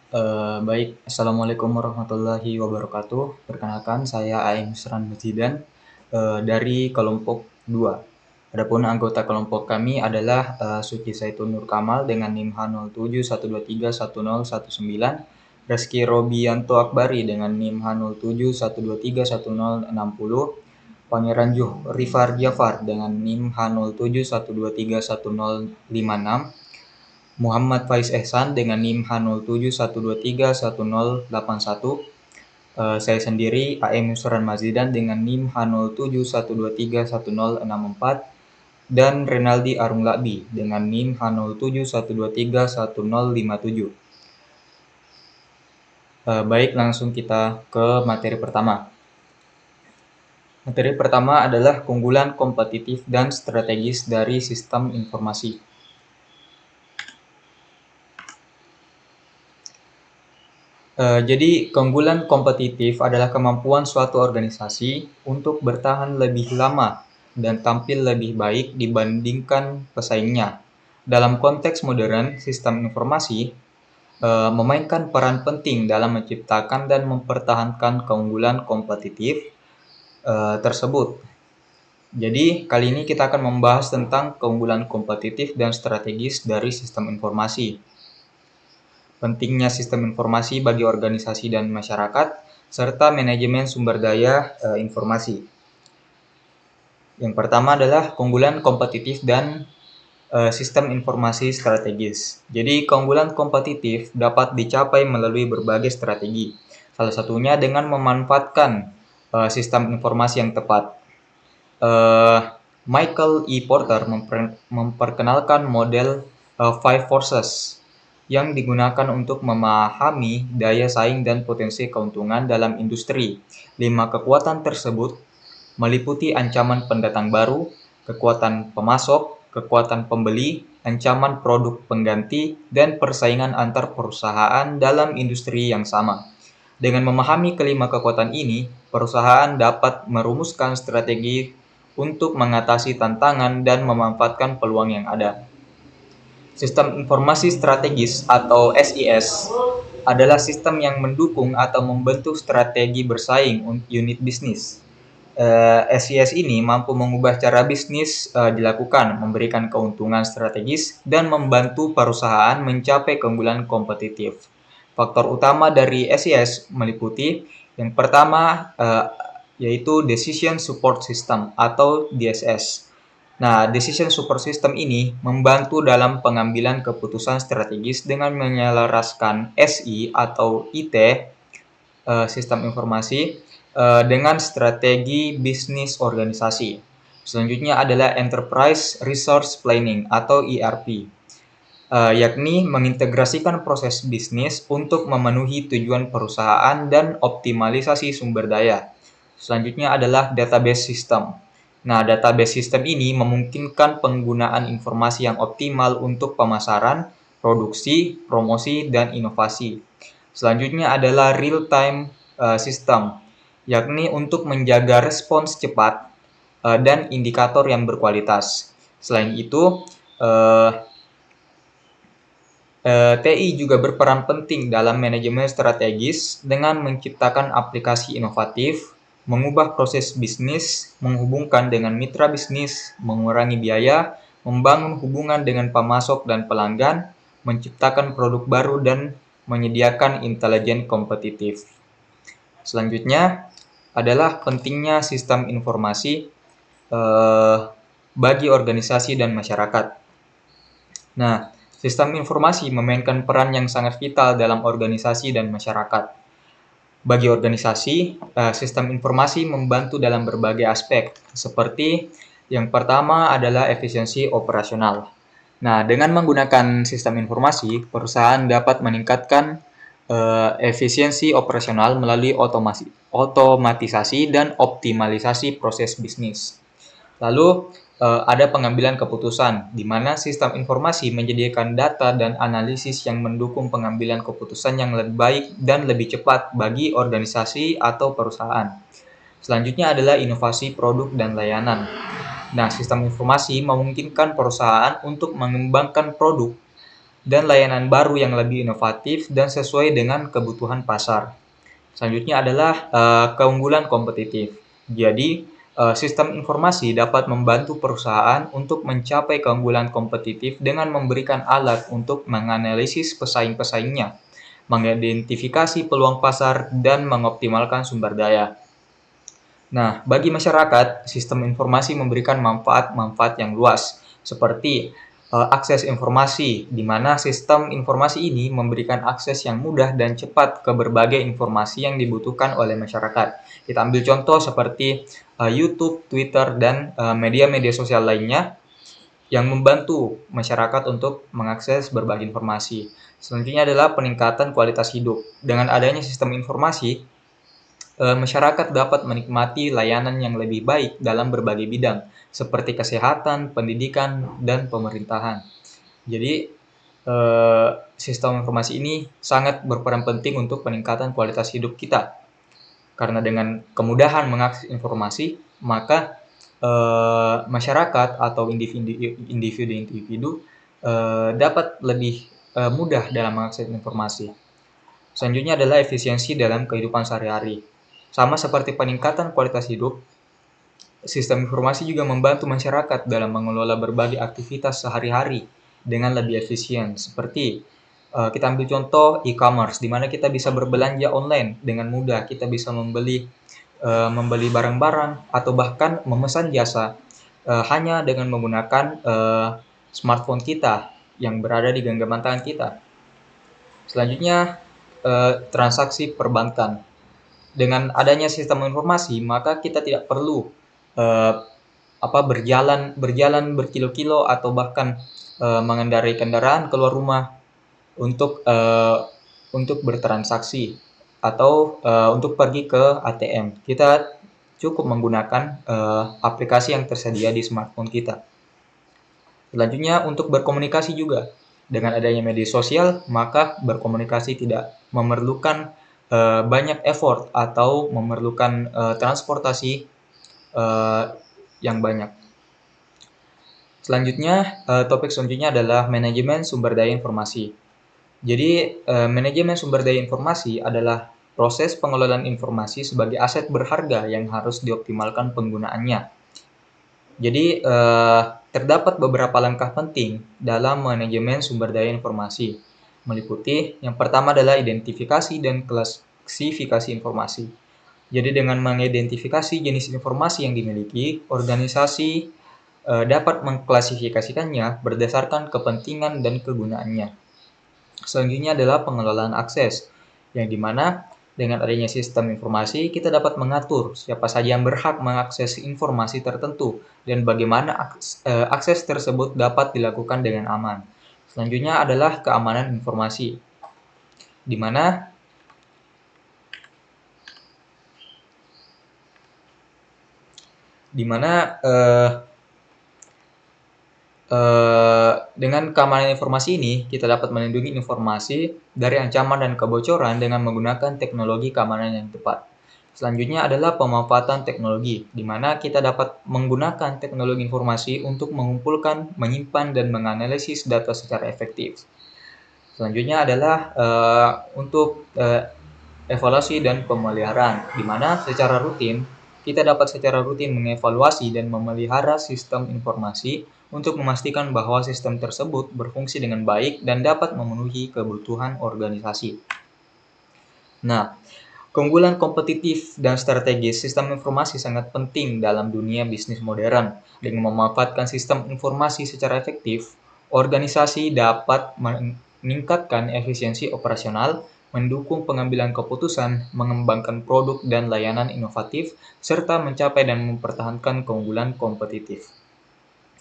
Baik, Assalamualaikum warahmatullahi wabarakatuh. Perkenalkan, saya Aing Nusran Mazidan dari kelompok 2. Adapun anggota kelompok kami adalah Suci Saitun Nur Kamal dengan NIM H0712310119, Reski Robianto Akbari dengan NIM H07123160, Pangeran Rifar Jafar dengan NIM H0712310056, Muhammad Faiz Ehsan dengan NIM H0712310081, saya sendiri AM Nusran Mazidan dengan NIM H0712310064, dan Renaldi Arung Lakbi dengan NIM H0712310057. Baik, langsung kita ke materi pertama. Materi pertama adalah keunggulan kompetitif dan strategis dari sistem informasi. Jadi, keunggulan kompetitif adalah kemampuan suatu organisasi untuk bertahan lebih lama dan tampil lebih baik dibandingkan pesaingnya. Dalam konteks modern, sistem informasi memainkan peran penting dalam menciptakan dan mempertahankan keunggulan kompetitif tersebut. Jadi, kali ini kita akan membahas tentang keunggulan kompetitif dan strategis dari sistem informasi. Pentingnya sistem informasi bagi organisasi dan masyarakat, serta manajemen sumber daya informasi. Yang pertama adalah keunggulan kompetitif dan sistem informasi strategis. Jadi, keunggulan kompetitif dapat dicapai melalui berbagai strategi. Salah satunya dengan memanfaatkan sistem informasi yang tepat. Michael E. Porter memperkenalkan model Five Forces yang digunakan untuk memahami daya saing dan potensi keuntungan dalam industri. 5 kekuatan tersebut meliputi ancaman pendatang baru, kekuatan pemasok, kekuatan pembeli, ancaman produk pengganti, dan persaingan antar perusahaan dalam industri yang sama. Dengan memahami kelima kekuatan ini, perusahaan dapat merumuskan strategi untuk mengatasi tantangan dan memanfaatkan peluang yang ada. Sistem informasi strategis atau SIS adalah sistem yang mendukung atau membentuk strategi bersaing unit bisnis. SIS ini mampu mengubah cara bisnis dilakukan, memberikan keuntungan strategis, dan membantu perusahaan mencapai keunggulan kompetitif. Faktor utama dari SIS meliputi yang pertama yaitu Decision Support System atau DSS. Nah, Decision Support System ini membantu dalam pengambilan keputusan strategis dengan menyelaraskan SI atau IT, sistem informasi, dengan strategi bisnis organisasi. Selanjutnya adalah Enterprise Resource Planning atau ERP, yakni mengintegrasikan proses bisnis untuk memenuhi tujuan perusahaan dan optimalisasi sumber daya. Selanjutnya adalah Database System. Nah, database system ini memungkinkan penggunaan informasi yang optimal untuk pemasaran, produksi, promosi, dan inovasi. Selanjutnya adalah Real-Time System, yakni untuk menjaga respons cepat dan indikator yang berkualitas. Selain itu, TI juga berperan penting dalam manajemen strategis dengan menciptakan aplikasi inovatif, mengubah proses bisnis, menghubungkan dengan mitra bisnis, mengurangi biaya, membangun hubungan dengan pemasok dan pelanggan, menciptakan produk baru, dan menyediakan intelijen kompetitif. Selanjutnya adalah pentingnya sistem informasi bagi organisasi dan masyarakat. Nah, sistem informasi memainkan peran yang sangat vital dalam organisasi dan masyarakat. Bagi organisasi, sistem informasi membantu dalam berbagai aspek, seperti yang pertama adalah efisiensi operasional. Nah, dengan menggunakan sistem informasi, perusahaan dapat meningkatkan efisiensi operasional melalui otomatisasi dan optimalisasi proses bisnis. Lalu ada pengambilan keputusan, di mana sistem informasi menyediakan data dan analisis yang mendukung pengambilan keputusan yang lebih baik dan lebih cepat bagi organisasi atau perusahaan. Selanjutnya adalah inovasi produk dan layanan. Nah, sistem informasi memungkinkan perusahaan untuk mengembangkan produk dan layanan baru yang lebih inovatif dan sesuai dengan kebutuhan pasar. Selanjutnya adalah keunggulan kompetitif. Jadi, sistem informasi dapat membantu perusahaan untuk mencapai keunggulan kompetitif dengan memberikan alat untuk menganalisis pesaing-pesaingnya, mengidentifikasi peluang pasar, dan mengoptimalkan sumber daya. Nah, bagi masyarakat, sistem informasi memberikan manfaat-manfaat yang luas, seperti akses informasi, di mana sistem informasi ini memberikan akses yang mudah dan cepat ke berbagai informasi yang dibutuhkan oleh masyarakat. Kita ambil contoh seperti YouTube, Twitter, dan media-media sosial lainnya yang membantu masyarakat untuk mengakses berbagai informasi. Selanjutnya adalah peningkatan kualitas hidup. Dengan adanya sistem informasi, masyarakat dapat menikmati layanan yang lebih baik dalam berbagai bidang, seperti kesehatan, pendidikan, dan pemerintahan. Jadi, sistem informasi ini sangat berperan penting untuk peningkatan kualitas hidup kita. Karena dengan kemudahan mengakses informasi, maka masyarakat atau individu-individu dapat lebih mudah dalam mengakses informasi. Selanjutnya adalah efisiensi dalam kehidupan sehari-hari. Sama seperti peningkatan kualitas hidup, sistem informasi juga membantu masyarakat dalam mengelola berbagai aktivitas sehari-hari dengan lebih efisien. Seperti kita ambil contoh e-commerce, di mana kita bisa berbelanja online dengan mudah. Kita bisa membeli barang-barang atau bahkan memesan jasa hanya dengan menggunakan smartphone kita yang berada di genggaman tangan kita. Selanjutnya, transaksi perbankan. Dengan adanya sistem informasi, maka kita tidak perlu eh, berjalan berkilo-kilo atau bahkan mengendarai kendaraan keluar rumah untuk bertransaksi atau untuk pergi ke ATM. Kita cukup menggunakan aplikasi yang tersedia di smartphone kita. Selanjutnya untuk berkomunikasi juga. Dengan adanya media sosial, maka berkomunikasi tidak memerlukan banyak effort atau memerlukan transportasi yang banyak. Selanjutnya, topik selanjutnya adalah manajemen sumber daya informasi. Jadi, manajemen sumber daya informasi adalah proses pengelolaan informasi sebagai aset berharga yang harus dioptimalkan penggunaannya. Jadi, terdapat beberapa langkah penting dalam manajemen sumber daya informasi, meliputi yang pertama adalah identifikasi dan klasifikasi informasi. Jadi dengan mengidentifikasi jenis informasi yang dimiliki, organisasi dapat mengklasifikasikannya berdasarkan kepentingan dan kegunaannya. Selanjutnya adalah pengelolaan akses, yang dimana dengan adanya sistem informasi, kita dapat mengatur siapa saja yang berhak mengakses informasi tertentu dan bagaimana akses tersebut dapat dilakukan dengan aman. Selanjutnya adalah keamanan informasi, di mana dengan keamanan informasi ini, kita dapat melindungi informasi dari ancaman dan kebocoran dengan menggunakan teknologi keamanan yang tepat. Selanjutnya adalah pemanfaatan teknologi, di mana kita dapat menggunakan teknologi informasi untuk mengumpulkan, menyimpan, dan menganalisis data secara efektif. Selanjutnya adalah untuk evaluasi dan pemeliharaan, di mana kita dapat secara rutin mengevaluasi dan memelihara sistem informasi untuk memastikan bahwa sistem tersebut berfungsi dengan baik dan dapat memenuhi kebutuhan organisasi. Nah, keunggulan kompetitif dan strategis sistem informasi sangat penting dalam dunia bisnis modern. Dengan memanfaatkan sistem informasi secara efektif, organisasi dapat meningkatkan efisiensi operasional, mendukung pengambilan keputusan, mengembangkan produk dan layanan inovatif, serta mencapai dan mempertahankan keunggulan kompetitif.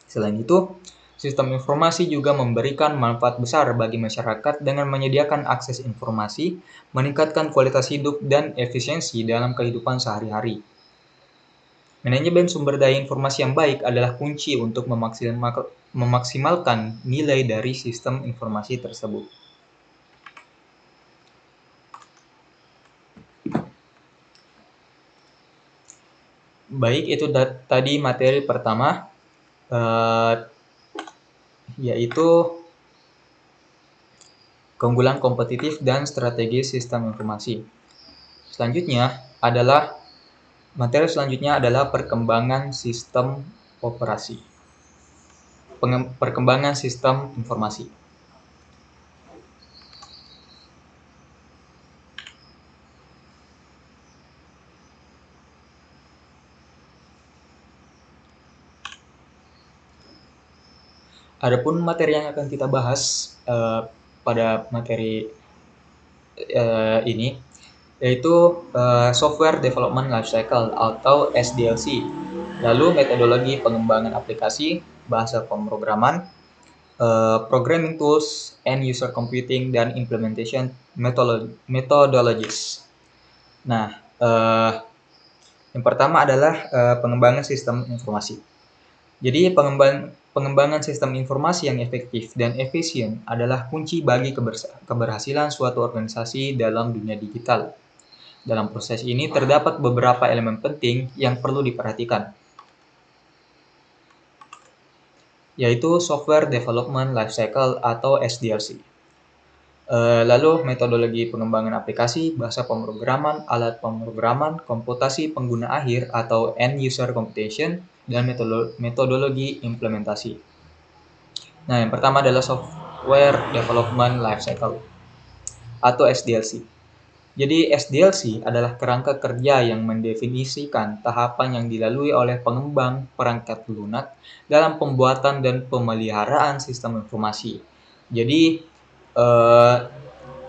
Selain itu, sistem informasi juga memberikan manfaat besar bagi masyarakat dengan menyediakan akses informasi, meningkatkan kualitas hidup dan efisiensi dalam kehidupan sehari-hari. Manajemen sumber daya informasi yang baik adalah kunci untuk memaksimalkan nilai dari sistem informasi tersebut. Baik, itu tadi materi pertama, yaitu keunggulan kompetitif dan strategi sistem informasi. Materi selanjutnya adalah perkembangan sistem operasi. Perkembangan sistem informasi. Adapun materi yang akan kita bahas pada materi ini yaitu Software Development Lifecycle atau SDLC. Lalu metodologi pengembangan aplikasi, bahasa pemrograman, programming tools, and user computing, dan implementation methodologies. Nah, yang pertama adalah pengembangan sistem informasi. Jadi pengembangan sistem informasi yang efektif dan efisien adalah kunci bagi keberhasilan suatu organisasi dalam dunia digital. Dalam proses ini terdapat beberapa elemen penting yang perlu diperhatikan, yaitu Software Development Lifecycle atau SDLC. Lalu metodologi pengembangan aplikasi, bahasa pemrograman, alat pemrograman, komputasi pengguna akhir atau end user computation, dan metodologi implementasi. Nah, yang pertama adalah Software Development Lifecycle atau SDLC. Jadi SDLC adalah kerangka kerja yang mendefinisikan tahapan yang dilalui oleh pengembang perangkat lunak dalam pembuatan dan pemeliharaan sistem informasi. Jadi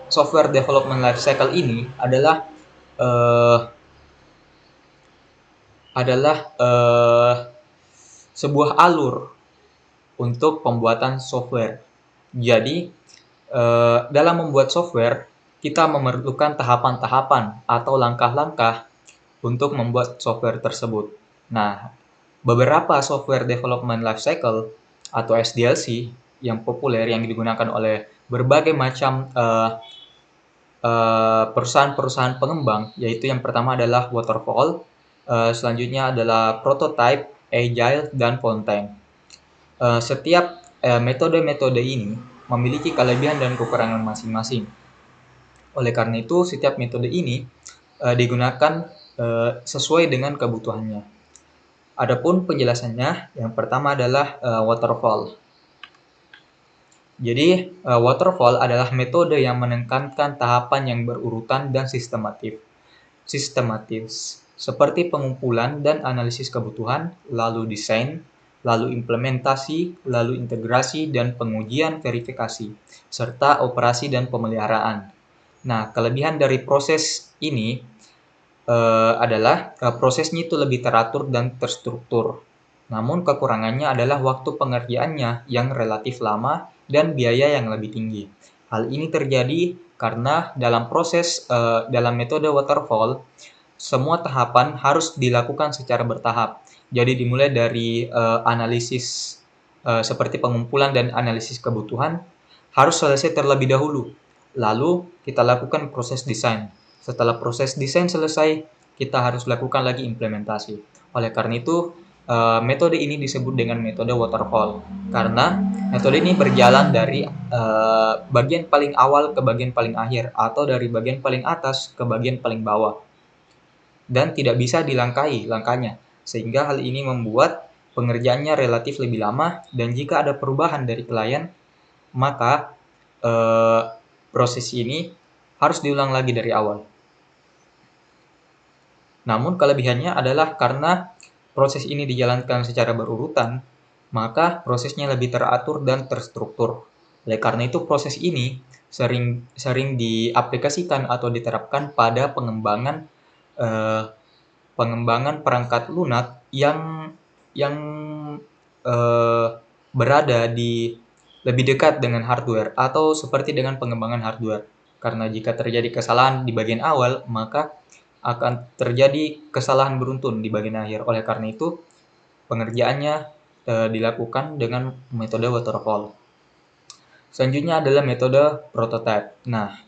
Software Development Lifecycle ini adalah sebuah alur untuk pembuatan software. Jadi dalam membuat software kita memerlukan tahapan-tahapan atau langkah-langkah untuk membuat software tersebut. Nah, beberapa software development lifecycle atau SDLC yang populer yang digunakan oleh berbagai macam perusahaan-perusahaan pengembang, yaitu yang pertama adalah waterfall, selanjutnya adalah prototype, agile, dan fountain. Setiap metode-metode ini memiliki kelebihan dan kekurangan masing-masing. Oleh karena itu, setiap metode ini digunakan sesuai dengan kebutuhannya. Adapun penjelasannya, yang pertama adalah waterfall. Jadi, waterfall adalah metode yang menekankan tahapan yang berurutan dan sistematis, seperti pengumpulan dan analisis kebutuhan, lalu desain, lalu implementasi, lalu integrasi dan pengujian verifikasi, serta operasi dan pemeliharaan. Nah, kelebihan dari proses ini adalah prosesnya itu lebih teratur dan terstruktur. Namun kekurangannya adalah waktu pengerjaannya yang relatif lama dan biaya yang lebih tinggi. Hal ini terjadi karena dalam metode waterfall, semua tahapan harus dilakukan secara bertahap. Jadi dimulai dari analisis seperti pengumpulan dan analisis kebutuhan harus selesai terlebih dahulu. Lalu kita lakukan proses desain. Setelah proses desain selesai, kita harus lakukan lagi implementasi. Oleh karena itu, metode ini disebut dengan metode waterfall. Karena metode ini berjalan dari bagian paling awal ke bagian paling akhir, atau dari bagian paling atas ke bagian paling bawah. Dan tidak bisa dilangkahi langkahnya, sehingga hal ini membuat pengerjaannya relatif lebih lama, dan jika ada perubahan dari klien, maka proses ini harus diulang lagi dari awal. Namun kelebihannya adalah karena proses ini dijalankan secara berurutan, maka prosesnya lebih teratur dan terstruktur. Oleh karena itu proses ini sering diaplikasikan atau diterapkan pada pengembangan perangkat lunak yang berada di lebih dekat dengan hardware atau seperti dengan pengembangan hardware. Karena jika terjadi kesalahan di bagian awal, maka akan terjadi kesalahan beruntun di bagian akhir. Oleh karena itu, pengerjaannya dilakukan dengan metode waterfall. Selanjutnya adalah metode prototype. Nah,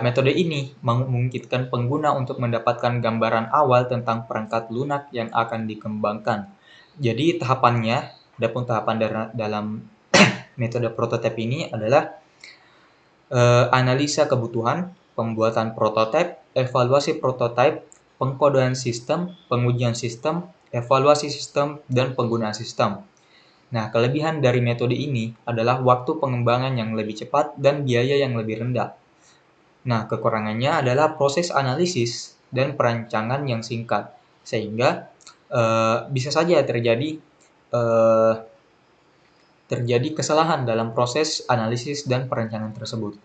metode ini memungkinkan pengguna untuk mendapatkan gambaran awal tentang perangkat lunak yang akan dikembangkan. Jadi tahapan dalam metode prototype ini adalah analisa kebutuhan, pembuatan prototipe, evaluasi prototipe, pengkodean sistem, pengujian sistem, evaluasi sistem, dan penggunaan sistem. Nah, kelebihan dari metode ini adalah waktu pengembangan yang lebih cepat dan biaya yang lebih rendah. Nah, kekurangannya adalah proses analisis dan perancangan yang singkat, sehingga bisa saja eh, terjadi kesalahan dalam proses analisis dan perancangan tersebut.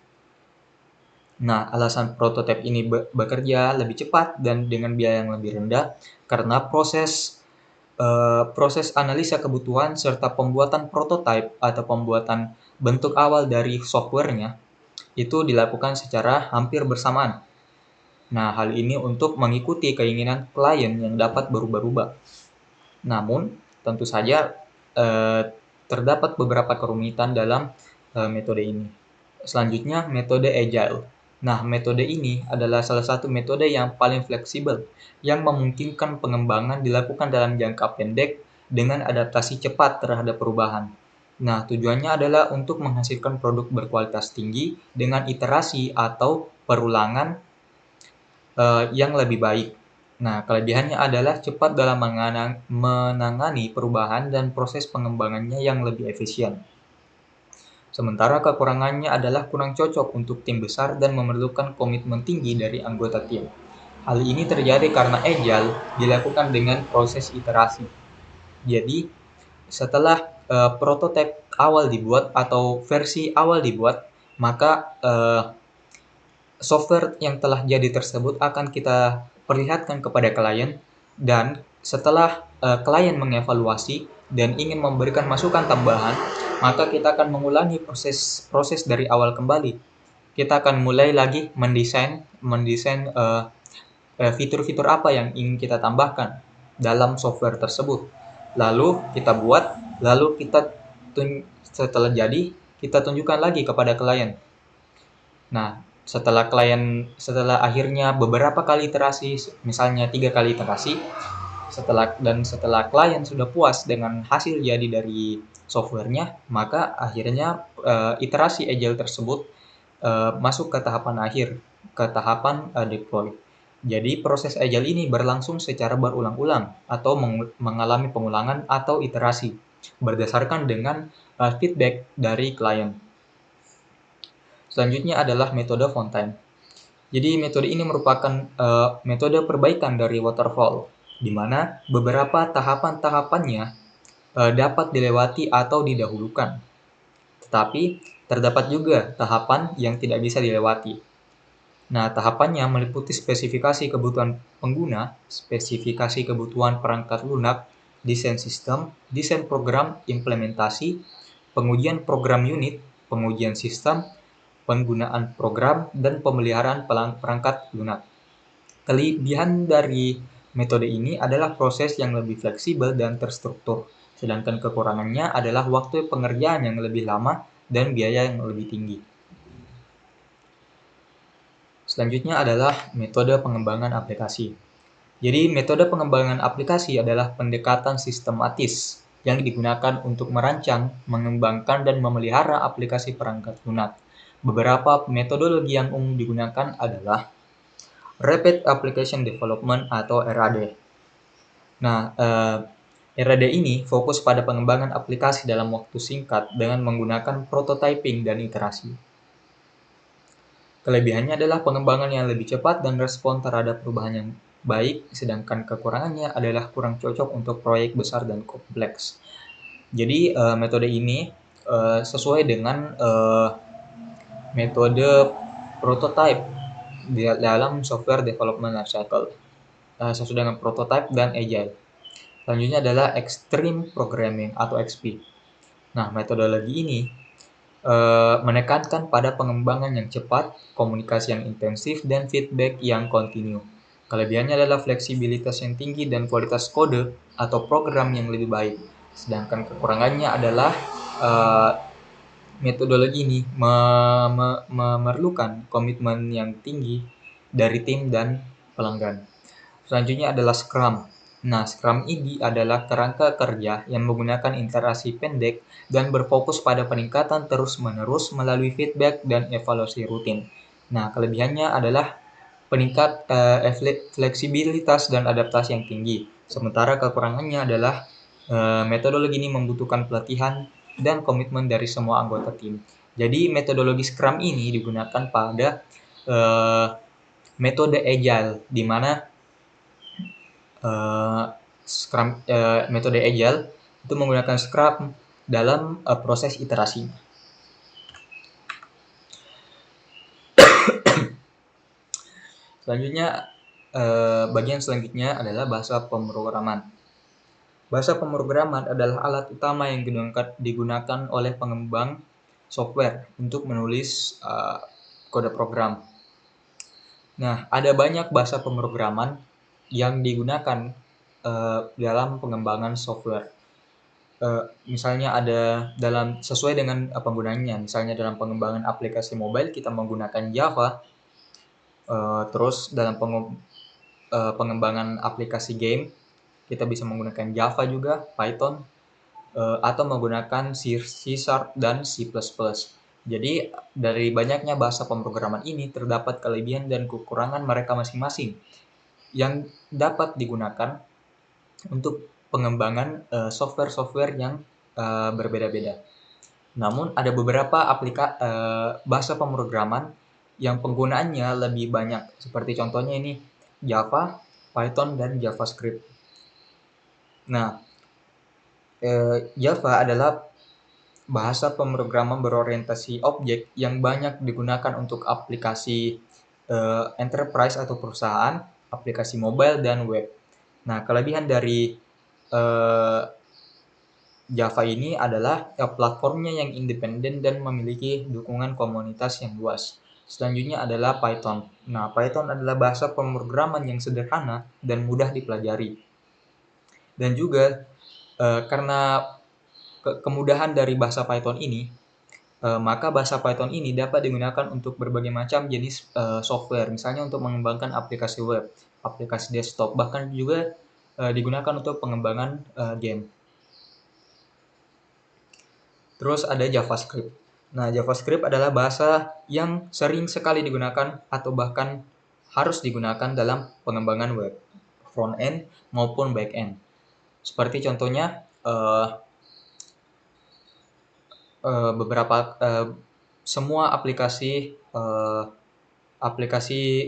Nah, alasan prototipe ini bekerja lebih cepat dan dengan biaya yang lebih rendah karena proses analisa kebutuhan serta pembuatan prototipe atau pembuatan bentuk awal dari softwarenya itu dilakukan secara hampir bersamaan. Nah, hal ini untuk mengikuti keinginan klien yang dapat berubah-ubah. Namun, tentu saja terdapat beberapa kerumitan dalam metode ini. Selanjutnya, metode Agile. Nah, metode ini adalah salah satu metode yang paling fleksibel, yang memungkinkan pengembangan dilakukan dalam jangka pendek dengan adaptasi cepat terhadap perubahan. Nah, tujuannya adalah untuk menghasilkan produk berkualitas tinggi dengan iterasi atau perulangan yang lebih baik. Nah, kelebihannya adalah cepat dalam menangani perubahan dan proses pengembangannya yang lebih efisien. Sementara kekurangannya adalah kurang cocok untuk tim besar dan memerlukan komitmen tinggi dari anggota tim. Hal ini terjadi karena Agile dilakukan dengan proses iterasi. Jadi, setelah prototipe awal dibuat atau versi awal dibuat, maka software yang telah jadi tersebut akan kita perlihatkan kepada klien, dan setelah klien mengevaluasi dan ingin memberikan masukan tambahan, maka kita akan mengulangi proses dari awal kembali. Kita akan mulai lagi mendesain fitur-fitur apa yang ingin kita tambahkan dalam software tersebut. Lalu kita buat, lalu setelah jadi, kita tunjukkan lagi kepada klien. Nah, setelah akhirnya beberapa kali iterasi, misalnya 3 kali iterasi, setelah klien sudah puas dengan hasil jadi dari softwarenya, maka akhirnya iterasi Agile tersebut masuk ke tahapan akhir, ke tahapan deploy. Jadi proses Agile ini berlangsung secara berulang-ulang atau mengalami pengulangan atau iterasi berdasarkan dengan feedback dari klien. Selanjutnya adalah metode Fontaine. Jadi metode ini merupakan metode perbaikan dari waterfall, di mana beberapa tahapan-tahapannya dapat dilewati atau didahulukan. Tetapi terdapat juga tahapan yang tidak bisa dilewati. Nah, tahapannya meliputi spesifikasi kebutuhan pengguna, spesifikasi kebutuhan perangkat lunak, desain sistem, desain program implementasi, pengujian program unit, pengujian sistem, penggunaan program, dan pemeliharaan perangkat lunak. Kelebihan dari metode ini adalah proses yang lebih fleksibel dan terstruktur, sedangkan kekurangannya adalah waktu pengerjaan yang lebih lama dan biaya yang lebih tinggi. Selanjutnya adalah metode pengembangan aplikasi. Jadi metode pengembangan aplikasi adalah pendekatan sistematis yang digunakan untuk merancang, mengembangkan, dan memelihara aplikasi perangkat lunak. Beberapa metodologi yang umum digunakan adalah Rapid Application Development atau RAD. Nah, RAD ini fokus pada pengembangan aplikasi dalam waktu singkat dengan menggunakan prototyping dan iterasi. Kelebihannya adalah pengembangan yang lebih cepat dan respon terhadap perubahan yang baik, sedangkan kekurangannya adalah kurang cocok untuk proyek besar dan kompleks. Jadi metode ini sesuai dengan metode prototype di dalam software development lifecycle, sesuai dengan prototype dan agile. Selanjutnya adalah extreme programming atau XP. Nah, metodologi ini menekankan pada pengembangan yang cepat, komunikasi yang intensif, dan feedback yang kontinu. Kelebihannya adalah fleksibilitas yang tinggi dan kualitas kode atau program yang lebih baik. Sedangkan kekurangannya adalah metodologi ini memerlukan komitmen yang tinggi dari tim dan pelanggan. Selanjutnya adalah Scrum. Nah, Scrum ini adalah kerangka kerja yang menggunakan interaksi pendek dan berfokus pada peningkatan terus-menerus melalui feedback dan evaluasi rutin. Nah, kelebihannya adalah fleksibilitas dan adaptasi yang tinggi. Sementara kekurangannya adalah metodologi ini membutuhkan pelatihan dan komitmen dari semua anggota tim. Jadi metodologi Scrum ini digunakan pada uh, metode Agile, di mana uh, metode Agile itu menggunakan Scrum dalam proses iterasi. Selanjutnya, bagian selanjutnya adalah bahasa pemrograman. Bahasa pemrograman adalah alat utama yang digunakan oleh pengembang software untuk menulis kode program. Nah, ada banyak bahasa pemrograman yang digunakan dalam pengembangan software. Misalnya ada sesuai dengan penggunanya. Misalnya dalam pengembangan aplikasi mobile kita menggunakan Java. Terus dalam pengembangan aplikasi game kita bisa menggunakan Java juga, Python, atau menggunakan C Sharp dan C++. Jadi dari banyaknya bahasa pemrograman ini terdapat kelebihan dan kekurangan mereka masing-masing yang dapat digunakan untuk pengembangan software-software yang berbeda-beda. Namun ada beberapa bahasa pemrograman yang penggunaannya lebih banyak. Seperti contohnya ini Java, Python, dan JavaScript. Nah, Java adalah bahasa pemrograman berorientasi objek yang banyak digunakan untuk aplikasi enterprise atau perusahaan, aplikasi mobile, dan web. Nah, kelebihan dari Java ini adalah platformnya yang independen dan memiliki dukungan komunitas yang luas. Selanjutnya adalah Python. Nah, Python adalah bahasa pemrograman yang sederhana dan mudah dipelajari. Dan juga karena kemudahan dari bahasa Python ini, maka bahasa Python ini dapat digunakan untuk berbagai macam jenis software, misalnya untuk mengembangkan aplikasi web, aplikasi desktop, bahkan juga digunakan untuk pengembangan game. Terus ada JavaScript. Nah, JavaScript adalah bahasa yang sering sekali digunakan atau bahkan harus digunakan dalam pengembangan web, front end maupun back end. Seperti contohnya semua aplikasi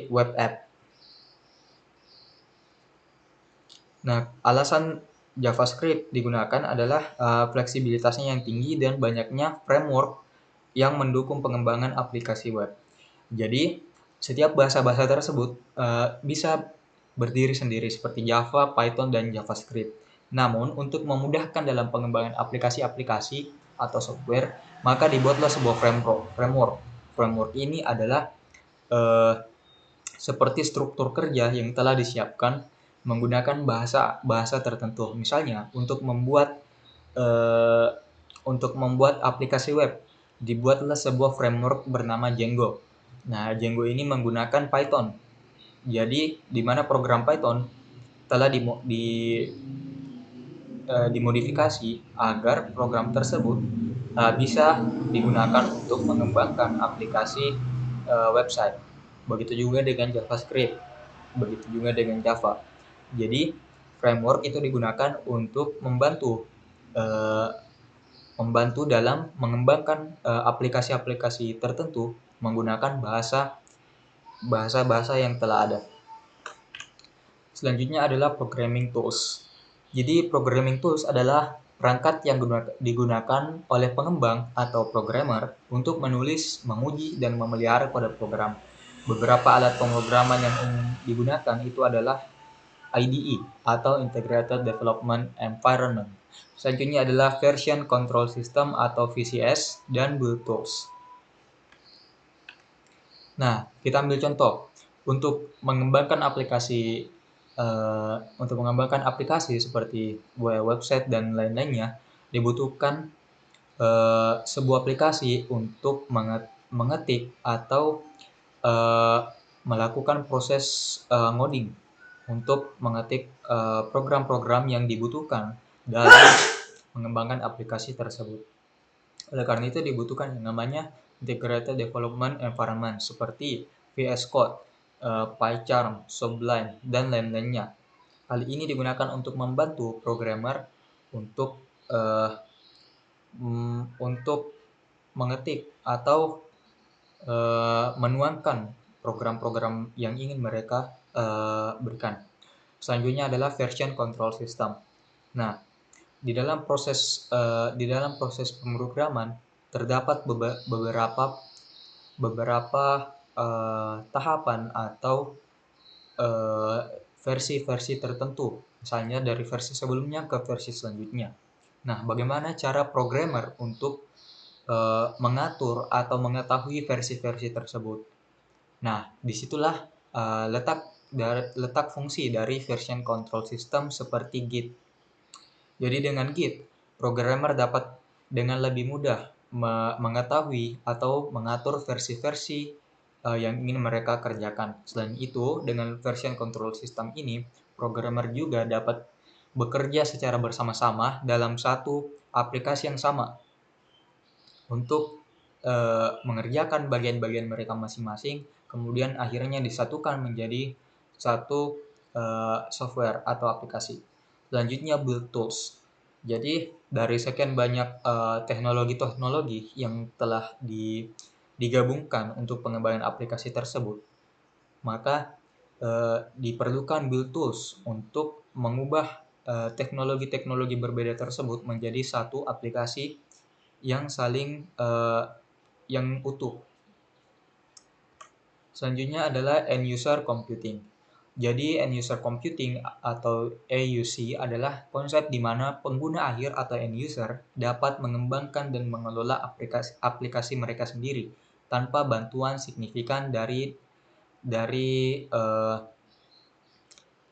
web app. Nah, alasan JavaScript digunakan adalah fleksibilitasnya yang tinggi dan banyaknya framework yang mendukung pengembangan aplikasi web. Jadi, setiap bahasa-bahasa tersebut bisa berdiri sendiri seperti Java, Python, dan JavaScript. Namun, untuk memudahkan dalam pengembangan aplikasi-aplikasi atau software, maka dibuatlah sebuah framework. Framework ini adalah seperti struktur kerja yang telah disiapkan menggunakan bahasa tertentu. Misalnya, untuk membuat aplikasi web, dibuatlah sebuah framework bernama Django. Nah, Django ini menggunakan Python. Jadi, di mana program Python telah dimodifikasi agar program tersebut bisa digunakan untuk mengembangkan aplikasi website. Begitu juga dengan JavaScript, begitu juga dengan Java. Jadi, framework itu digunakan untuk membantu dalam mengembangkan aplikasi-aplikasi tertentu menggunakan bahasa-bahasa yang telah ada. Selanjutnya adalah programming tools. Jadi programming tools adalah perangkat yang digunakan oleh pengembang atau programmer untuk menulis, menguji, dan memelihara kode program. Beberapa alat pemrograman yang digunakan itu adalah IDE atau Integrated Development Environment. Selanjutnya adalah Version Control System atau VCS dan Build Tools. Nah, kita ambil contoh untuk mengembangkan aplikasi seperti website dan lain-lainnya, dibutuhkan sebuah aplikasi untuk mengetik atau melakukan proses ngoding. untuk mengetik program-program yang dibutuhkan dalam mengembangkan aplikasi tersebut. Oleh karena itu dibutuhkan yang namanya Integrated Development Environment seperti VS Code, PyCharm, Sublime, dan lain-lainnya. Hal ini digunakan untuk membantu programmer untuk uh, untuk mengetik atau menuangkan program-program yang ingin mereka berikan. Selanjutnya adalah version control system. Nah, di dalam proses pemrograman terdapat beberapa tahapan atau eh, versi-versi tertentu, misalnya dari versi sebelumnya ke versi selanjutnya. Nah, bagaimana cara programmer untuk mengatur atau mengetahui versi-versi tersebut? Nah, disitulah letak fungsi dari version control system seperti Git. Jadi dengan Git, programmer dapat dengan lebih mudah mengetahui atau mengatur versi-versi yang ingin mereka kerjakan. Selain itu, dengan version control system ini, programmer juga dapat bekerja secara bersama-sama dalam satu aplikasi yang sama untuk mengerjakan bagian-bagian mereka masing-masing, kemudian akhirnya disatukan menjadi satu software atau aplikasi. Selanjutnya build tools. Jadi dari sekian banyak teknologi-teknologi yang telah digabungkan untuk pengembangan aplikasi tersebut, maka diperlukan build tools untuk mengubah teknologi-teknologi berbeda tersebut menjadi satu aplikasi yang saling yang utuh. Selanjutnya adalah end user computing. Jadi end user computing atau EUC adalah konsep di mana pengguna akhir atau end user dapat mengembangkan dan mengelola aplikasi mereka sendiri tanpa bantuan signifikan dari uh,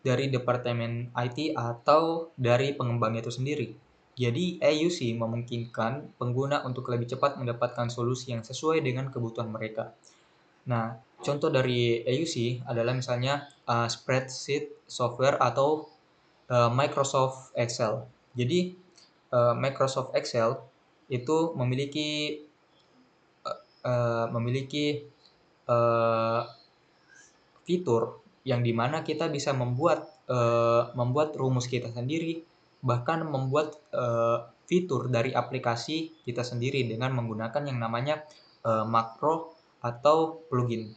dari departemen IT atau dari pengembang itu sendiri. Jadi EUC memungkinkan pengguna untuk lebih cepat mendapatkan solusi yang sesuai dengan kebutuhan mereka. Nah, contoh dari EUC adalah misalnya spreadsheet software atau Microsoft Excel. Jadi Microsoft Excel itu memiliki uh, fitur yang dimana kita bisa membuat rumus kita sendiri, bahkan membuat fitur dari aplikasi kita sendiri dengan menggunakan yang namanya makro atau plugin.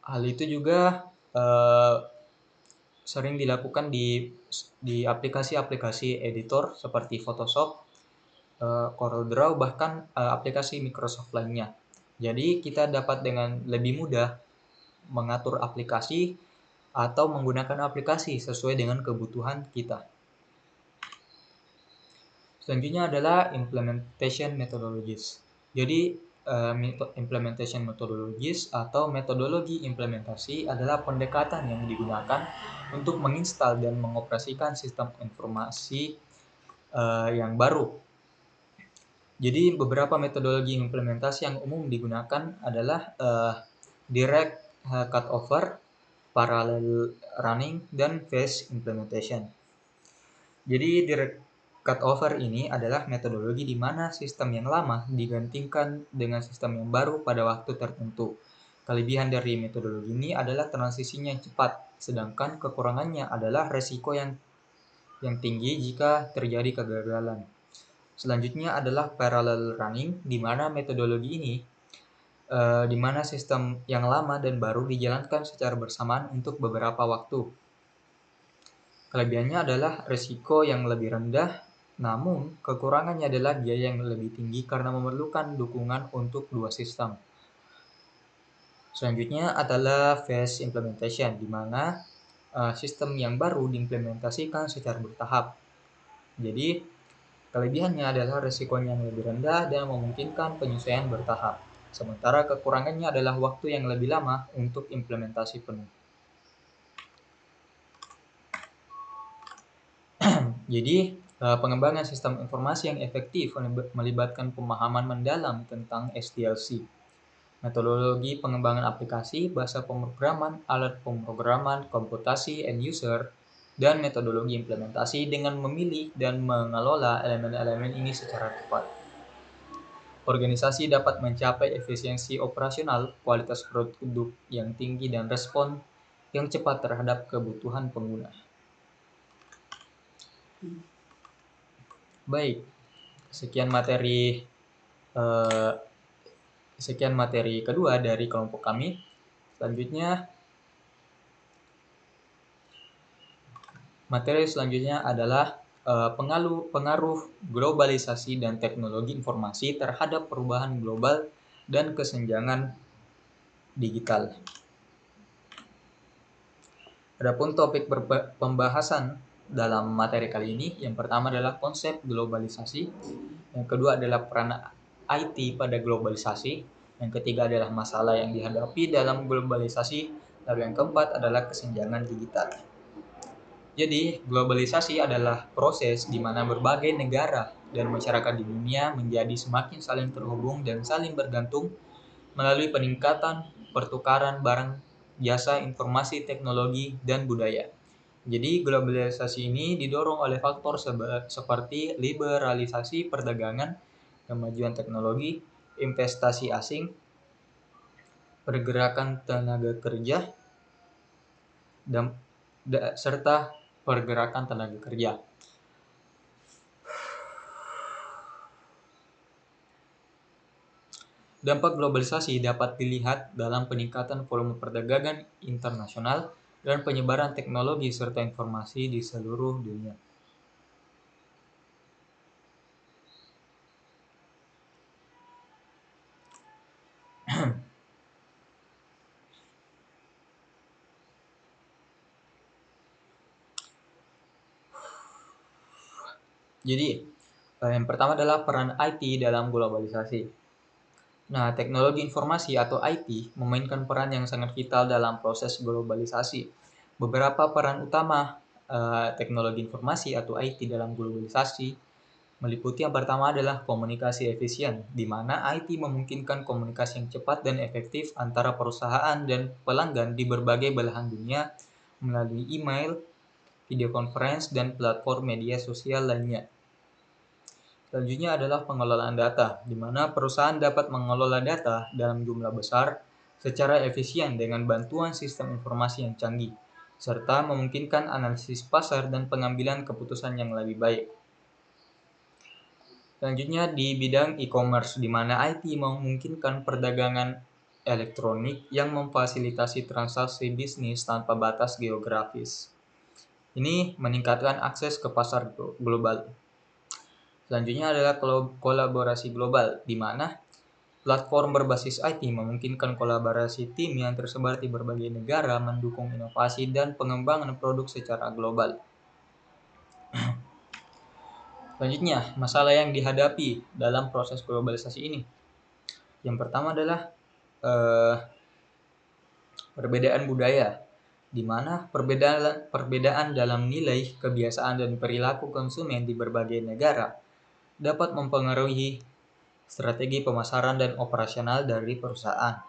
Hal itu juga sering dilakukan di aplikasi-aplikasi editor seperti Photoshop, CorelDRAW, bahkan aplikasi Microsoft lainnya. Jadi kita dapat dengan lebih mudah mengatur aplikasi atau menggunakan aplikasi sesuai dengan kebutuhan kita. Selanjutnya adalah implementation methodologies. Jadi implementation methodologies atau metodologi implementasi adalah pendekatan yang digunakan untuk menginstal dan mengoperasikan sistem informasi yang baru. Jadi beberapa metodologi implementasi yang umum digunakan adalah direct cutover, parallel running, dan phase implementation. Jadi direct cutover ini adalah metodologi di mana sistem yang lama digantikan dengan sistem yang baru pada waktu tertentu. Kelebihan dari metodologi ini adalah transisinya yang cepat, sedangkan kekurangannya adalah resiko yang tinggi jika terjadi kegagalan. Selanjutnya adalah parallel running, di mana metodologi ini di mana sistem yang lama dan baru dijalankan secara bersamaan untuk beberapa waktu. Kelebihannya adalah risiko yang lebih rendah, namun kekurangannya adalah biaya yang lebih tinggi karena memerlukan dukungan untuk dua sistem. Selanjutnya adalah phase implementation, di mana sistem yang baru diimplementasikan secara bertahap. Jadi, kelebihannya adalah risikonya yang lebih rendah dan memungkinkan penyesuaian bertahap. Sementara kekurangannya adalah waktu yang lebih lama untuk implementasi penuh. Jadi, pengembangan sistem informasi yang efektif melibatkan pemahaman mendalam tentang SDLC. metodologi pengembangan aplikasi, bahasa pemrograman, alat pemrograman, komputasi, end user, dan metodologi implementasi dengan memilih dan mengelola elemen-elemen ini secara tepat. Organisasi dapat mencapai efisiensi operasional, kualitas produk yang tinggi, dan respon yang cepat terhadap kebutuhan pengguna. Baik, sekian materi kedua dari kelompok kami. Materi selanjutnya adalah pengaruh globalisasi dan teknologi informasi terhadap perubahan global dan kesenjangan digital. Adapun topik pembahasan dalam materi kali ini, yang pertama adalah konsep globalisasi, yang kedua adalah peran IT pada globalisasi, yang ketiga adalah masalah yang dihadapi dalam globalisasi, lalu yang keempat adalah kesenjangan digital. Jadi, globalisasi adalah proses di mana berbagai negara dan masyarakat di dunia menjadi semakin saling terhubung dan saling bergantung melalui peningkatan pertukaran barang, jasa, informasi, teknologi, dan budaya. Jadi, globalisasi ini didorong oleh faktor seperti liberalisasi perdagangan, kemajuan teknologi, investasi asing, pergerakan tenaga kerja, serta pergerakan tenaga kerja. Dampak globalisasi dapat dilihat dalam peningkatan volume perdagangan internasional dan penyebaran teknologi serta informasi di seluruh dunia. Jadi, yang pertama adalah peran IT dalam globalisasi. Nah, teknologi informasi atau IT memainkan peran yang sangat vital dalam proses globalisasi. Beberapa peran utama teknologi informasi atau IT dalam globalisasi meliputi yang pertama adalah komunikasi efisien, di mana IT memungkinkan komunikasi yang cepat dan efektif antara perusahaan dan pelanggan di berbagai belahan dunia melalui email, video conference, dan platform media sosial lainnya. Selanjutnya adalah pengelolaan data, di mana perusahaan dapat mengelola data dalam jumlah besar secara efisien dengan bantuan sistem informasi yang canggih, serta memungkinkan analisis pasar dan pengambilan keputusan yang lebih baik. Selanjutnya di bidang e-commerce, di mana IT memungkinkan perdagangan elektronik yang memfasilitasi transaksi bisnis tanpa batas geografis. Ini meningkatkan akses ke pasar global. Selanjutnya adalah kolaborasi global, di mana platform berbasis IT memungkinkan kolaborasi tim yang tersebar di berbagai negara mendukung inovasi dan pengembangan produk secara global. Selanjutnya, masalah yang dihadapi dalam proses globalisasi ini. Yang pertama adalah perbedaan budaya, di mana perbedaan dalam nilai, kebiasaan, dan perilaku konsumen di berbagai negara dapat mempengaruhi strategi pemasaran dan operasional dari perusahaan.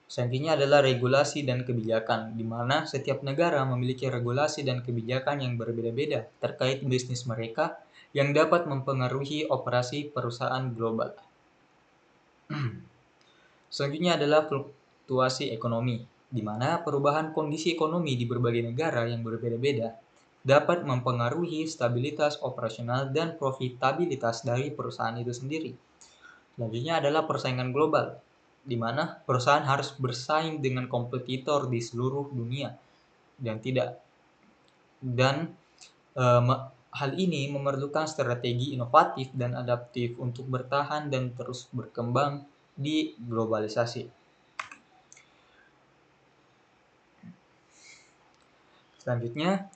Selanjutnya adalah regulasi dan kebijakan, di mana setiap negara memiliki regulasi dan kebijakan yang berbeda-beda terkait bisnis mereka yang dapat mempengaruhi operasi perusahaan global. Selanjutnya adalah fluktuasi ekonomi, di mana perubahan kondisi ekonomi di berbagai negara yang berbeda-beda dapat mempengaruhi stabilitas operasional dan profitabilitas dari perusahaan itu sendiri. Selanjutnya adalah persaingan global, di mana perusahaan harus bersaing dengan kompetitor di seluruh dunia hal ini memerlukan strategi inovatif dan adaptif untuk bertahan dan terus berkembang di globalisasi. Selanjutnya,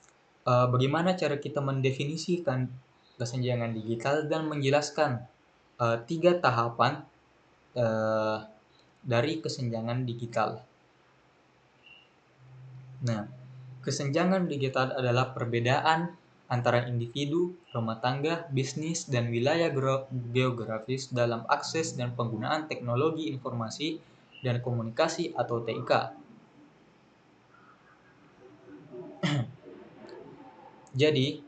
bagaimana cara kita mendefinisikan kesenjangan digital dan menjelaskan 3 tahapan dari kesenjangan digital. Nah, kesenjangan digital adalah perbedaan antara individu, rumah tangga, bisnis, dan wilayah geografis dalam akses dan penggunaan teknologi informasi dan komunikasi atau TIK. Jadi,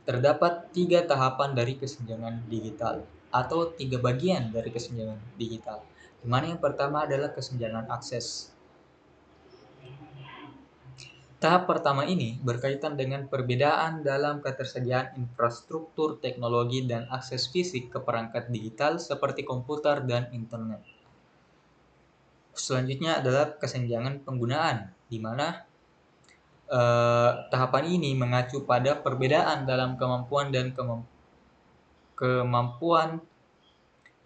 terdapat 3 tahapan dari kesenjangan digital atau 3 bagian dari kesenjangan digital. Di mana yang pertama adalah kesenjangan akses. Tahap pertama ini berkaitan dengan perbedaan dalam ketersediaan infrastruktur teknologi dan akses fisik ke perangkat digital seperti komputer dan internet. Selanjutnya adalah kesenjangan penggunaan, di mana tahapan ini mengacu pada perbedaan dalam kemampuan dan kemampuan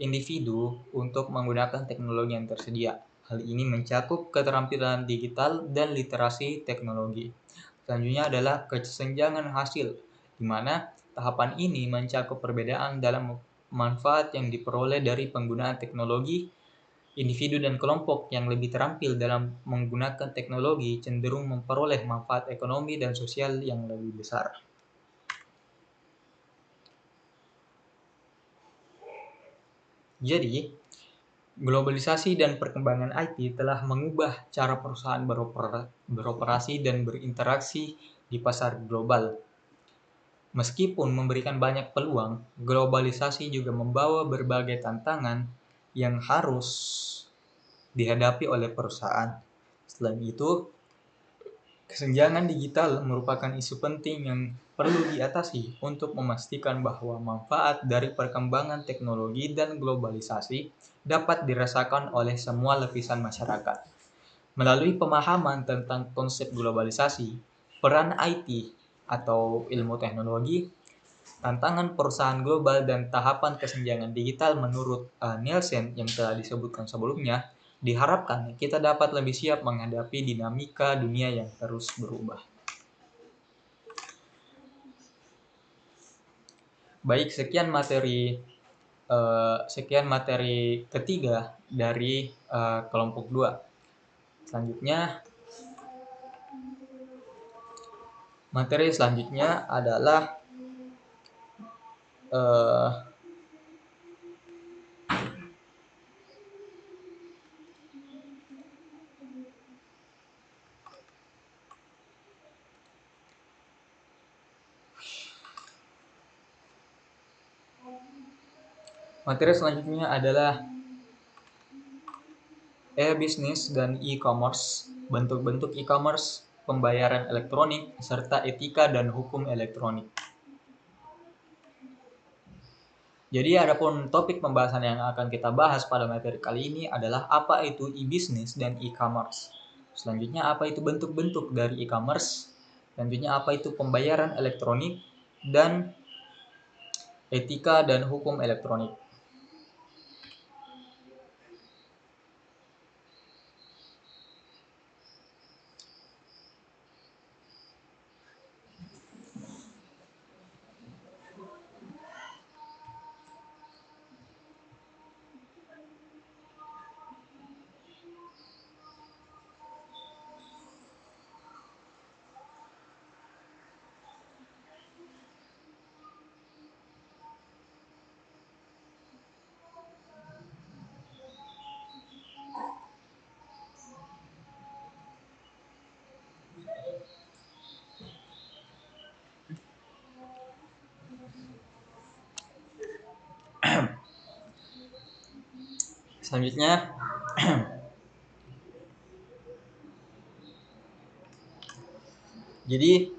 individu untuk menggunakan teknologi yang tersedia. Hal ini mencakup keterampilan digital dan literasi teknologi. Selanjutnya adalah kesenjangan hasil, di mana tahapan ini mencakup perbedaan dalam manfaat yang diperoleh dari penggunaan teknologi. Individu dan kelompok yang lebih terampil dalam menggunakan teknologi cenderung memperoleh manfaat ekonomi dan sosial yang lebih besar. Jadi, globalisasi dan perkembangan IT telah mengubah cara perusahaan beroperasi dan berinteraksi di pasar global. Meskipun memberikan banyak peluang, globalisasi juga membawa berbagai tantangan yang harus dihadapi oleh perusahaan. Selain itu, kesenjangan digital merupakan isu penting yang perlu diatasi untuk memastikan bahwa manfaat dari perkembangan teknologi dan globalisasi dapat dirasakan oleh semua lapisan masyarakat. Melalui pemahaman tentang konsep globalisasi, peran IT atau ilmu teknologi, tantangan perusahaan global dan tahapan kesenjangan digital menurut Nielsen yang telah disebutkan sebelumnya, diharapkan kita dapat lebih siap menghadapi dinamika dunia yang terus berubah. Baik, sekian materi ketiga dari kelompok 2. Selanjutnya, materi selanjutnya adalah e-bisnis dan e-commerce, bentuk-bentuk e-commerce, pembayaran elektronik, serta etika dan hukum elektronik. Jadi adapun topik pembahasan yang akan kita bahas pada materi kali ini adalah apa itu e-bisnis dan e-commerce. Selanjutnya apa itu bentuk-bentuk dari e-commerce. Selanjutnya apa itu pembayaran elektronik dan etika dan hukum elektronik. Selanjutnya, jadi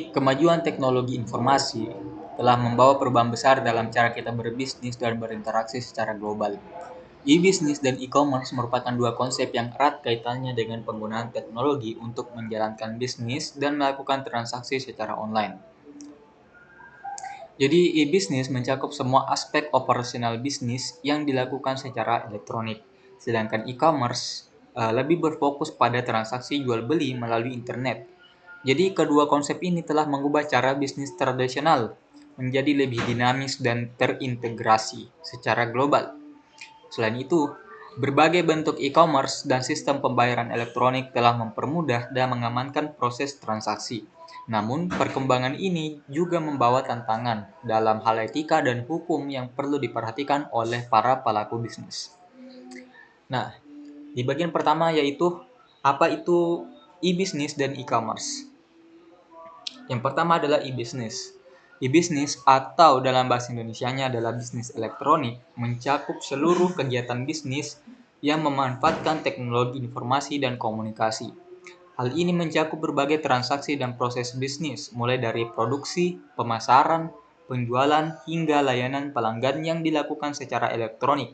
kemajuan teknologi informasi telah membawa perubahan besar dalam cara kita berbisnis dan berinteraksi secara global. E-bisnis dan e-commerce merupakan dua konsep yang erat kaitannya dengan penggunaan teknologi untuk menjalankan bisnis dan melakukan transaksi secara online. Jadi e-bisnis mencakup semua aspek operasional bisnis yang dilakukan secara elektronik, sedangkan e-commerce lebih berfokus pada transaksi jual beli melalui internet. Jadi kedua konsep ini telah mengubah cara bisnis tradisional menjadi lebih dinamis dan terintegrasi secara global. Selain itu, berbagai bentuk e-commerce dan sistem pembayaran elektronik telah mempermudah dan mengamankan proses transaksi. Namun, perkembangan ini juga membawa tantangan dalam hal etika dan hukum yang perlu diperhatikan oleh para pelaku bisnis. Nah, di bagian pertama yaitu apa itu e-business dan e-commerce. Yang pertama adalah e-business. E-business atau dalam bahasa Indonesianya adalah bisnis elektronik mencakup seluruh kegiatan bisnis yang memanfaatkan teknologi informasi dan komunikasi. Hal ini mencakup berbagai transaksi dan proses bisnis, mulai dari produksi, pemasaran, penjualan, hingga layanan pelanggan yang dilakukan secara elektronik.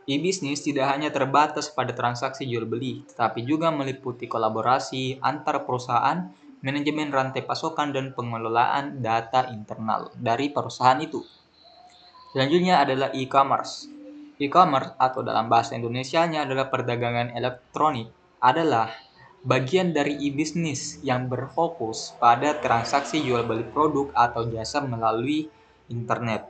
E-bisnis tidak hanya terbatas pada transaksi jual-beli, tetapi juga meliputi kolaborasi antar perusahaan, manajemen rantai pasokan, dan pengelolaan data internal dari perusahaan itu. Selanjutnya adalah e-commerce. E-commerce atau dalam bahasa Indonesianya adalah perdagangan elektronik adalah bagian dari e-bisnis yang berfokus pada transaksi jual beli produk atau jasa melalui internet.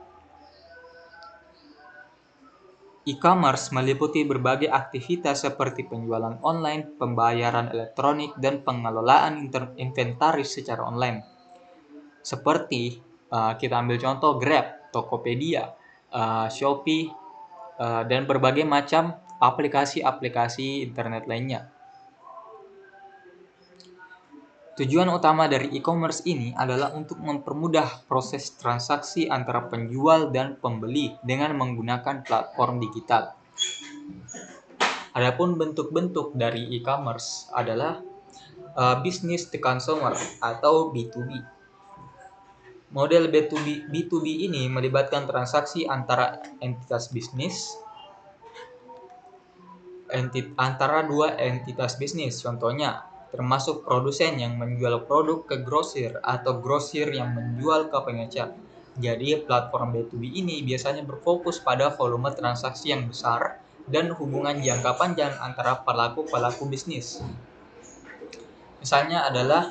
E-commerce meliputi berbagai aktivitas seperti penjualan online, pembayaran elektronik, dan pengelolaan inventaris secara online. Seperti kita ambil contoh Grab, Tokopedia, Shopee, dan berbagai macam aplikasi-aplikasi internet lainnya. Tujuan utama dari e-commerce ini adalah untuk mempermudah proses transaksi antara penjual dan pembeli dengan menggunakan platform digital. Adapun bentuk-bentuk dari e-commerce adalah business to consumer atau B2B. Model B2B ini melibatkan transaksi antara entitas bisnis antara dua entitas bisnis, contohnya termasuk produsen yang menjual produk ke grosir atau grosir yang menjual ke pengecer. Jadi platform B2B ini biasanya berfokus pada volume transaksi yang besar dan hubungan jangka panjang antara pelaku bisnis. Misalnya adalah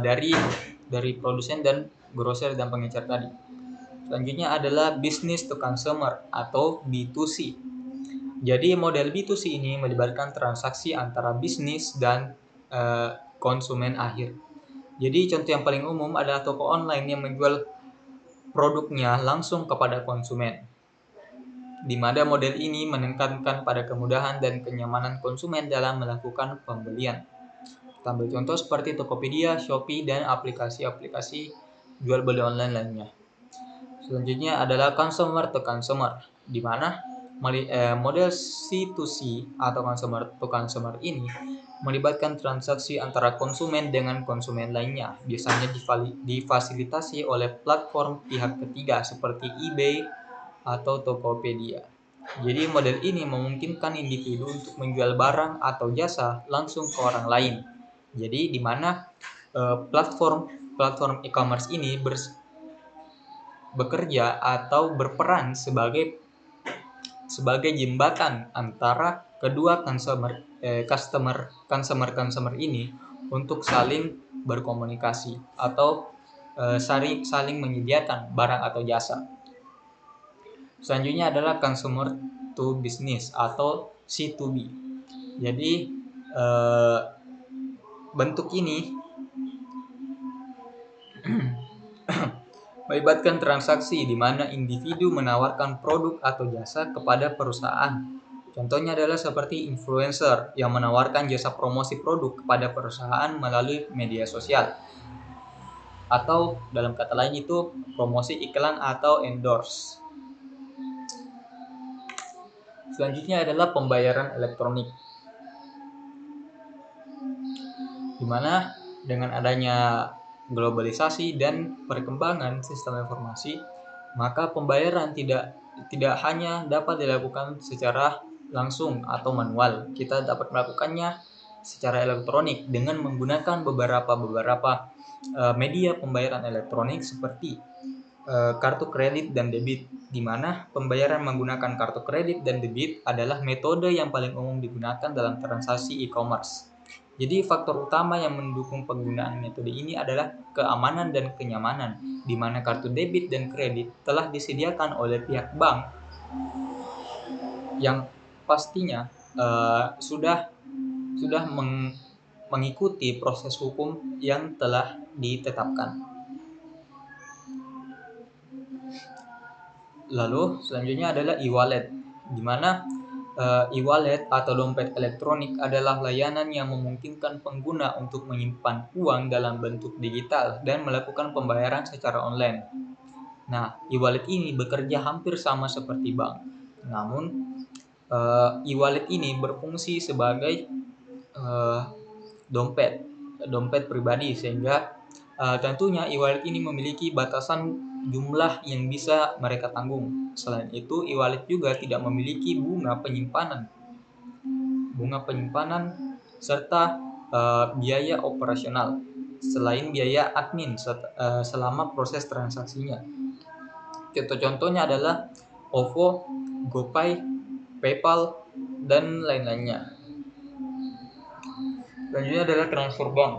dari produsen dan grosir dan pengecer tadi. Selanjutnya adalah business to consumer atau B2C. Jadi model B2C ini melibatkan transaksi antara bisnis dan konsumen akhir. Jadi contoh yang paling umum adalah toko online yang menjual produknya langsung kepada konsumen. Di mana model ini menekankan pada kemudahan dan kenyamanan konsumen dalam melakukan pembelian. Kita ambil contoh seperti Tokopedia, Shopee, dan aplikasi-aplikasi jual beli online lainnya. Selanjutnya adalah consumer to consumer, di mana model C2C atau consumer to consumer ini melibatkan transaksi antara konsumen dengan konsumen lainnya, biasanya difasilitasi oleh platform pihak ketiga seperti eBay atau Tokopedia. Jadi model ini memungkinkan individu untuk menjual barang atau jasa langsung ke orang lain. Jadi di mana platform e-commerce ini bekerja atau berperan sebagai jembatan antara kedua customer ini untuk saling berkomunikasi atau saling menyediakan barang atau jasa. Selanjutnya adalah consumer to business atau C2B. Jadi bentuk ini melibatkan transaksi di mana individu menawarkan produk atau jasa kepada perusahaan. Contohnya adalah seperti influencer yang menawarkan jasa promosi produk kepada perusahaan melalui media sosial. Atau dalam kata lain itu promosi iklan atau endorse. Selanjutnya adalah pembayaran elektronik. Di mana dengan adanya globalisasi dan perkembangan sistem informasi, maka pembayaran tidak hanya dapat dilakukan secara langsung atau manual. Kita dapat melakukannya secara elektronik dengan menggunakan beberapa media pembayaran elektronik seperti kartu kredit dan debit, di mana pembayaran menggunakan kartu kredit dan debit adalah metode yang paling umum digunakan dalam transaksi e-commerce. Jadi faktor utama yang mendukung penggunaan metode ini adalah keamanan dan kenyamanan, di mana kartu debit dan kredit telah disediakan oleh pihak bank yang pastinya sudah sudah mengikuti proses hukum yang telah ditetapkan. Lalu selanjutnya adalah e-wallet, di mana e-wallet atau dompet elektronik adalah layanan yang memungkinkan pengguna untuk menyimpan uang dalam bentuk digital dan melakukan pembayaran secara online. Nah, e-wallet ini bekerja hampir sama seperti bank. Namun, e-wallet ini berfungsi sebagai dompet pribadi, sehingga tentunya e-wallet ini memiliki batasan jumlah yang bisa mereka tanggung. Selain itu, e-wallet juga tidak memiliki bunga penyimpanan serta biaya operasional selain biaya admin selama proses transaksinya. Contoh-contohnya adalah OVO, GoPay, PayPal, dan lain-lainnya. Selanjutnya adalah transfer bank.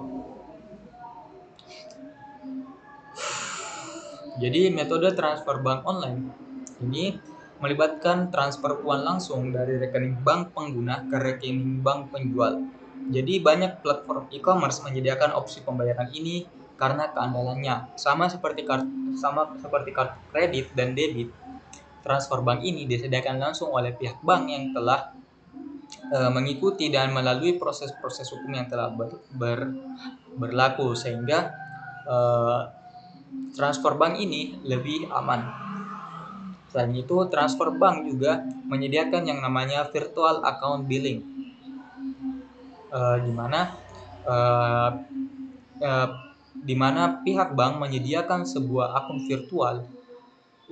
Jadi metode transfer bank online ini melibatkan transfer uang langsung dari rekening bank pengguna ke rekening bank penjual. Jadi banyak platform e-commerce menyediakan opsi pembayaran ini karena keandalannya sama seperti kartu kredit dan debit. Transfer bank ini disediakan langsung oleh pihak bank yang telah mengikuti dan melalui proses-proses hukum yang telah berlaku, sehingga transfer bank ini lebih aman. Selain itu, transfer bank juga menyediakan yang namanya virtual account billing, di mana pihak bank menyediakan sebuah akun virtual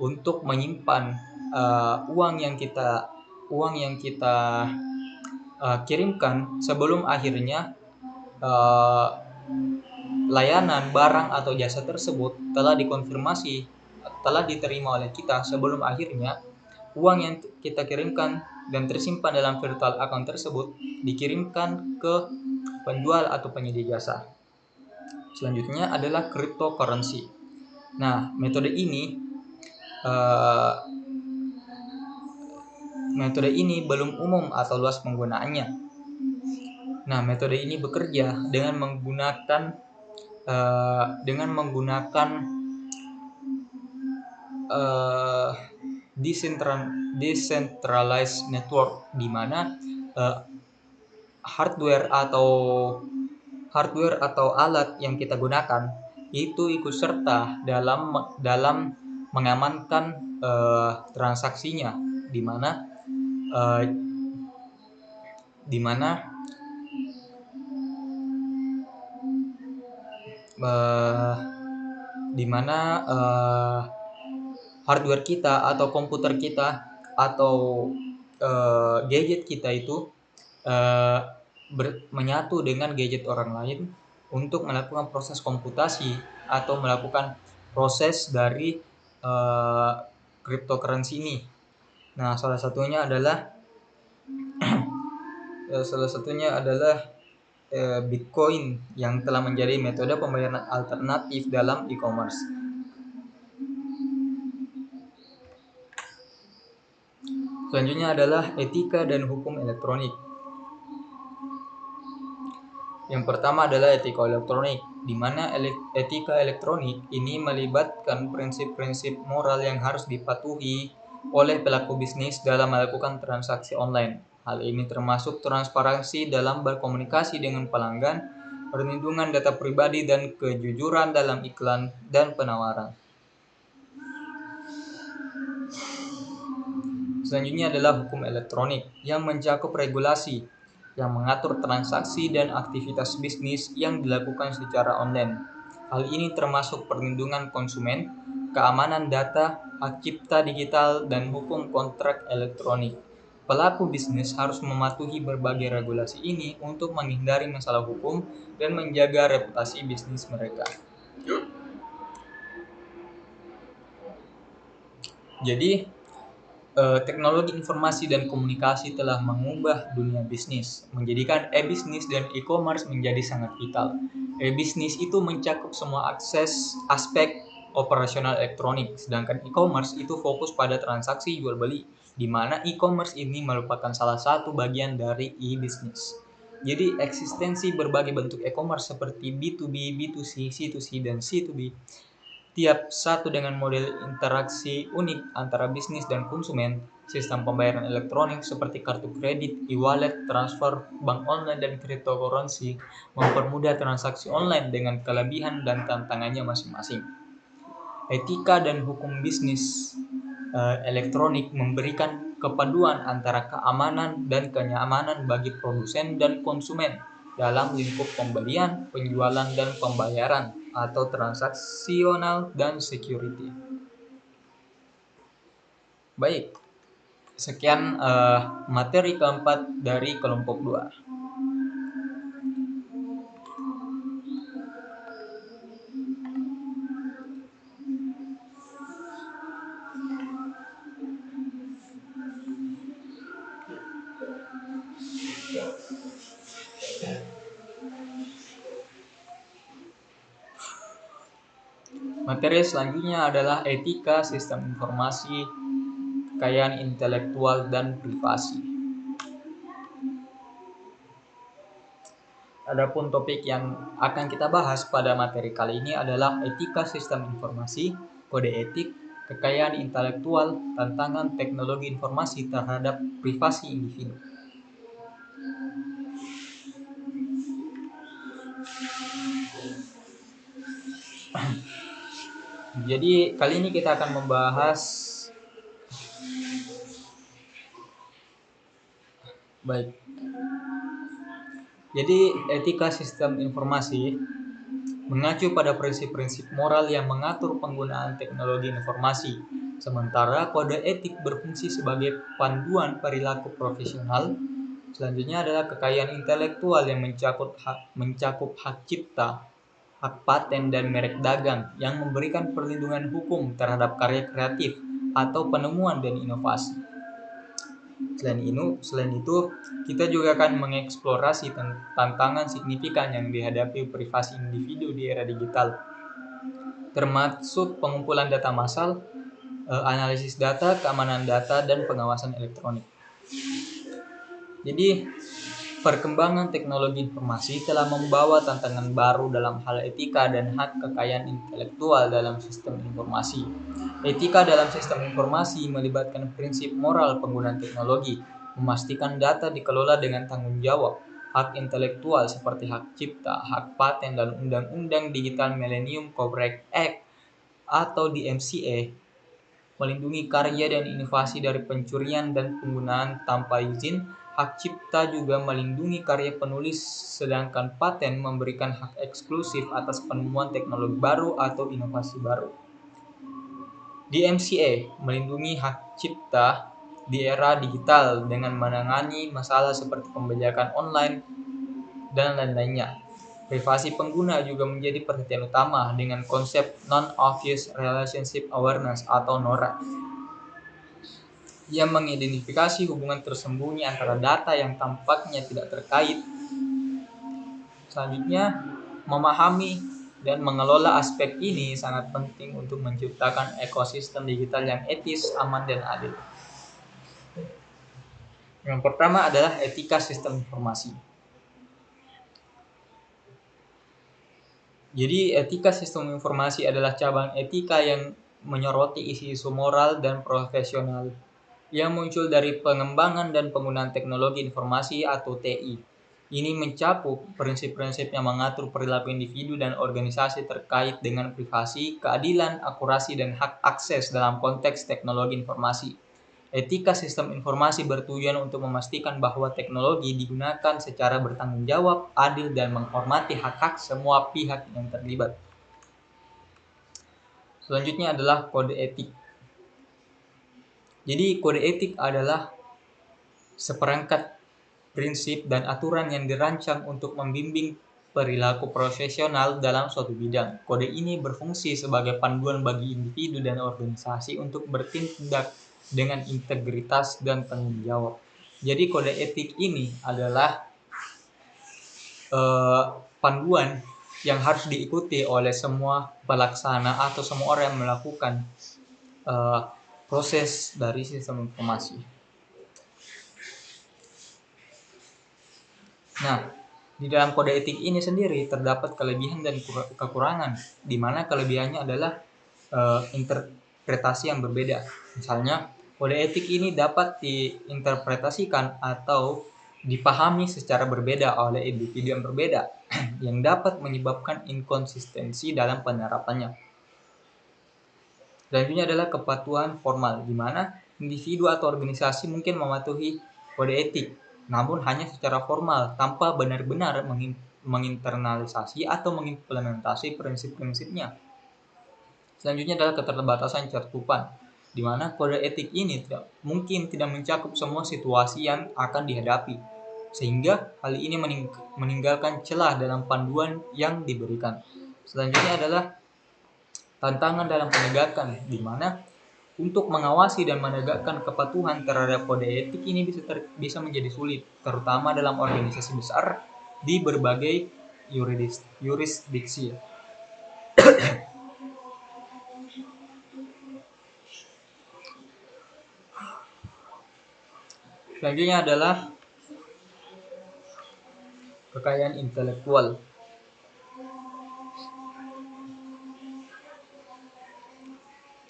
untuk menyimpan uang yang kita kirimkan sebelum akhirnya layanan barang atau jasa tersebut telah diterima oleh kita sebelum akhirnya uang yang kita kirimkan dan tersimpan dalam virtual account tersebut dikirimkan ke penjual atau penyedia jasa. Selanjutnya adalah cryptocurrency. Nah, metode ini belum umum atau luas penggunaannya. Nah, metode ini bekerja dengan menggunakan decentralized network, di mana hardware atau alat yang kita gunakan itu ikut serta dalam mengamankan transaksinya, di mana hardware kita atau komputer kita atau gadget kita itu menyatu dengan gadget orang lain untuk melakukan proses komputasi atau melakukan proses dari cryptocurrency ini. Nah, salah satunya adalah Bitcoin yang telah menjadi metode pembayaran alternatif dalam e-commerce. Selanjutnya adalah etika dan hukum elektronik. Yang pertama adalah etika elektronik, di mana etika elektronik ini melibatkan prinsip-prinsip moral yang harus dipatuhi oleh pelaku bisnis dalam melakukan transaksi online. Hal ini termasuk transparansi dalam berkomunikasi dengan pelanggan, perlindungan data pribadi, dan kejujuran dalam iklan dan penawaran. Selanjutnya adalah hukum elektronik yang mencakup regulasi yang mengatur transaksi dan aktivitas bisnis yang dilakukan secara online. Hal ini termasuk perlindungan konsumen, keamanan data, hak cipta digital, dan hukum kontrak elektronik. Pelaku bisnis harus mematuhi berbagai regulasi ini untuk menghindari masalah hukum dan menjaga reputasi bisnis mereka. Jadi, teknologi informasi dan komunikasi telah mengubah dunia bisnis, menjadikan e-bisnis dan e-commerce menjadi sangat vital. E-bisnis itu mencakup semua aspek operasional elektronik, sedangkan e-commerce itu fokus pada transaksi jual beli, di mana e-commerce ini merupakan salah satu bagian dari e-bisnis. Jadi eksistensi berbagai bentuk e-commerce seperti B2B, B2C, C2C, dan C2B, tiap satu dengan model interaksi unik antara bisnis dan konsumen. Sistem pembayaran elektronik seperti kartu kredit, e-wallet, transfer, bank online, dan cryptocurrency mempermudah transaksi online dengan kelebihan dan tantangannya masing-masing. Etika dan hukum bisnis elektronik memberikan kepaduan antara keamanan dan kenyamanan bagi produsen dan konsumen dalam lingkup pembelian, penjualan, dan pembayaran atau transaksional dan security. Baik, sekian materi keempat dari kelompok 2. Materi selanjutnya adalah etika sistem informasi, kekayaan intelektual, dan privasi. Adapun topik yang akan kita bahas pada materi kali ini adalah etika sistem informasi, kode etik, kekayaan intelektual, tantangan teknologi informasi terhadap privasi individu. Jadi kali ini kita akan membahas baik. Jadi etika sistem informasi mengacu pada prinsip-prinsip moral yang mengatur penggunaan teknologi informasi. Sementara kode etik berfungsi sebagai panduan perilaku profesional. Selanjutnya adalah kekayaan intelektual yang mencakup hak cipta, hak paten, dan merek dagang yang memberikan perlindungan hukum terhadap karya kreatif atau penemuan dan inovasi. Selain itu, kita juga akan mengeksplorasi tantangan signifikan yang dihadapi privasi individu di era digital, termasuk pengumpulan data massal, analisis data, keamanan data, dan pengawasan elektronik. Jadi, perkembangan teknologi informasi telah membawa tantangan baru dalam hal etika dan hak kekayaan intelektual dalam sistem informasi. Etika dalam sistem informasi melibatkan prinsip moral penggunaan teknologi, memastikan data dikelola dengan tanggung jawab, hak intelektual seperti hak cipta, hak paten, dan Undang-Undang Digital Millennium Copyright Act atau DMCA melindungi karya dan inovasi dari pencurian dan penggunaan tanpa izin. Hak cipta juga melindungi karya penulis, sedangkan paten memberikan hak eksklusif atas penemuan teknologi baru atau inovasi baru. DMCA melindungi hak cipta di era digital dengan menangani masalah seperti pembajakan online dan lain-lainnya. Privasi pengguna juga menjadi perhatian utama dengan konsep Non-Obvious Relationship Awareness atau NORA yang mengidentifikasi hubungan tersembunyi antara data yang tampaknya tidak terkait. Selanjutnya, memahami dan mengelola aspek ini sangat penting untuk menciptakan ekosistem digital yang etis, aman, dan adil. Yang pertama adalah etika sistem informasi. Jadi etika sistem informasi adalah cabang etika yang menyoroti isu-isu moral dan profesional yang muncul dari pengembangan dan penggunaan teknologi informasi atau TI. Ini mencakup prinsip-prinsip yang mengatur perilaku individu dan organisasi terkait dengan privasi, keadilan, akurasi, dan hak akses dalam konteks teknologi informasi. Etika sistem informasi bertujuan untuk memastikan bahwa teknologi digunakan secara bertanggung jawab, adil, dan menghormati hak-hak semua pihak yang terlibat. Selanjutnya adalah kode etik. Jadi kode etik adalah seperangkat prinsip dan aturan yang dirancang untuk membimbing perilaku profesional dalam suatu bidang. Kode ini berfungsi sebagai panduan bagi individu dan organisasi untuk bertindak dengan integritas dan tanggung jawab. Jadi kode etik ini adalah panduan yang harus diikuti oleh semua pelaksana atau semua orang yang melakukan proses dari sistem informasi. Nah, di dalam kode etik ini sendiri terdapat kelebihan dan kekurangan, di mana kelebihannya adalah interpretasi yang berbeda. Misalnya, kode etik ini dapat diinterpretasikan atau dipahami secara berbeda oleh individu yang berbeda, yang dapat menyebabkan inkonsistensi dalam penerapannya. Selanjutnya adalah kepatuhan formal, di mana individu atau organisasi mungkin mematuhi kode etik, namun hanya secara formal, tanpa benar-benar menginternalisasi atau mengimplementasi prinsip-prinsipnya. Selanjutnya adalah keterbatasan cakupan, di mana kode etik ini tidak mencakup semua situasi yang akan dihadapi, sehingga hal ini meninggalkan celah dalam panduan yang diberikan. Selanjutnya adalah tantangan dalam penegakan, di mana untuk mengawasi dan menegakkan kepatuhan terhadap kode etik ini bisa menjadi sulit, terutama dalam organisasi besar di berbagai yurisdiksi. Selanjutnya adalah kekayaan intelektual.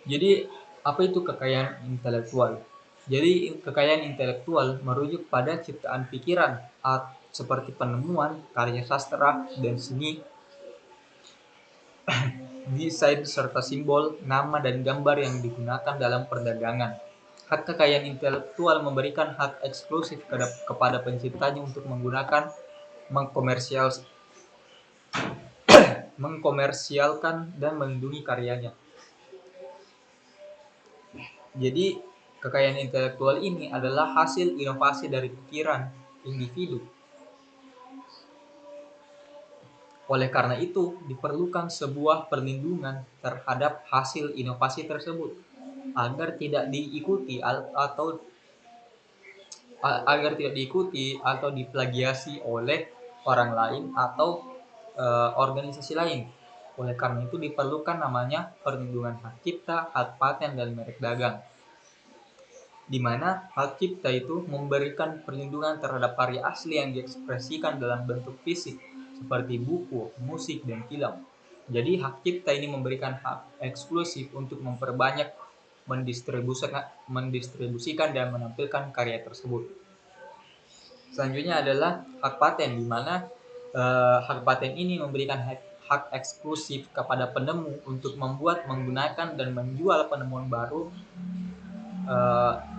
Jadi, apa itu kekayaan intelektual? Jadi, kekayaan intelektual merujuk pada ciptaan pikiran seperti penemuan, karya sastra, dan seni, desain serta simbol, nama, dan gambar yang digunakan dalam perdagangan. Hak kekayaan intelektual memberikan hak eksklusif kepada penciptanya untuk mengkomersialkan dan melindungi karyanya. Jadi, kekayaan intelektual ini adalah hasil inovasi dari pikiran individu. Oleh karena itu, diperlukan sebuah perlindungan terhadap hasil inovasi tersebut agar tidak diikuti atau diplagiasi oleh orang lain atau organisasi lain. Oleh karena itu diperlukan namanya perlindungan hak cipta, hak paten, dan merek dagang. Di mana hak cipta itu memberikan perlindungan terhadap karya asli yang diekspresikan dalam bentuk fisik seperti buku, musik, dan film. Jadi hak cipta ini memberikan hak eksklusif untuk memperbanyak, mendistribusikan dan menampilkan karya tersebut. Selanjutnya adalah hak paten, di mana hak paten ini memberikan hak eksklusif kepada penemu untuk membuat, menggunakan, dan menjual penemuan baru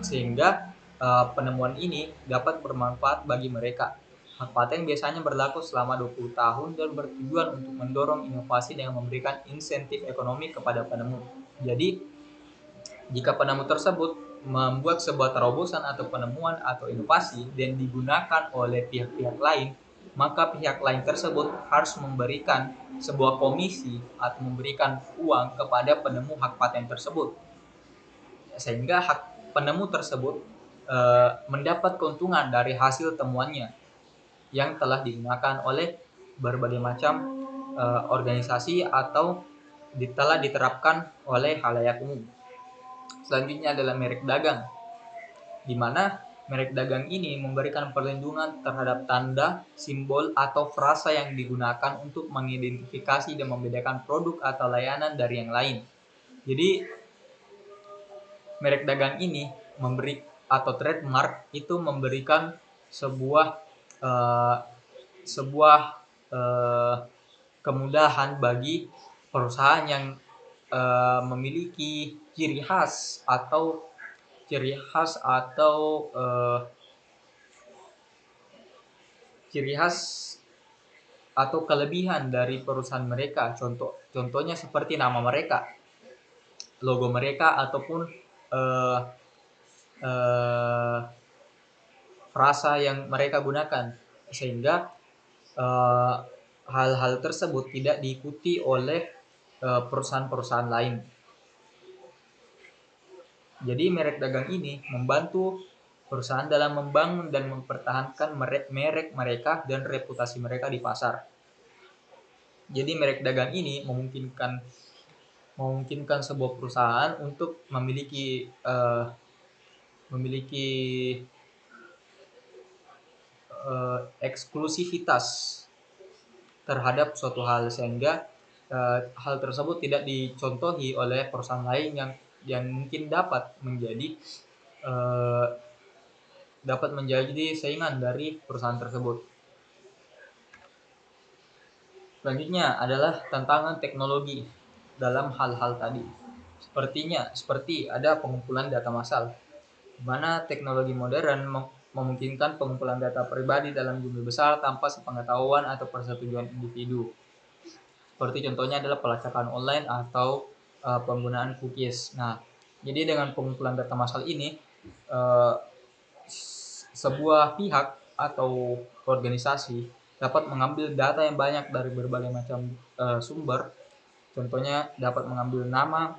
sehingga penemuan ini dapat bermanfaat bagi mereka. Hak paten biasanya berlaku selama 20 tahun dan bertujuan untuk mendorong inovasi dengan memberikan insentif ekonomi kepada penemu. Jadi, jika penemu tersebut membuat sebuah terobosan atau penemuan atau inovasi dan digunakan oleh pihak-pihak lain, maka pihak lain tersebut harus memberikan sebuah komisi atau memberikan uang kepada penemu hak paten tersebut, sehingga hak penemu tersebut mendapat keuntungan dari hasil temuannya yang telah digunakan oleh berbagai macam organisasi atau telah diterapkan oleh khalayak umum. Selanjutnya adalah merek dagang, di mana merek dagang ini memberikan perlindungan terhadap tanda, simbol, atau frasa yang digunakan untuk mengidentifikasi dan membedakan produk atau layanan dari yang lain. Jadi, merek dagang ini atau trademark itu memberikan sebuah kemudahan bagi perusahaan yang memiliki ciri khas atau kelebihan dari perusahaan mereka. Contohnya seperti nama mereka, logo mereka, ataupun frasa yang mereka gunakan, sehingga hal-hal tersebut tidak diikuti oleh perusahaan-perusahaan lain. Jadi merek dagang ini membantu perusahaan dalam membangun dan mempertahankan merek mereka dan reputasi mereka di pasar. Jadi merek dagang ini memungkinkan sebuah perusahaan untuk memiliki eksklusivitas terhadap suatu hal, sehingga hal tersebut tidak dicontohi oleh perusahaan lain yang mungkin eh, dapat menjadi saingan dari perusahaan tersebut. Selanjutnya adalah tantangan teknologi dalam hal-hal tadi. Seperti ada pengumpulan data massal, di mana teknologi modern memungkinkan pengumpulan data pribadi dalam jumlah besar tanpa sepengetahuan atau persetujuan individu. Seperti contohnya adalah pelacakan online atau penggunaan cookies. Nah, jadi dengan pengumpulan data massal ini, uh, sebuah pihak atau organisasi dapat mengambil data yang banyak dari berbagai macam sumber. Contohnya dapat mengambil nama,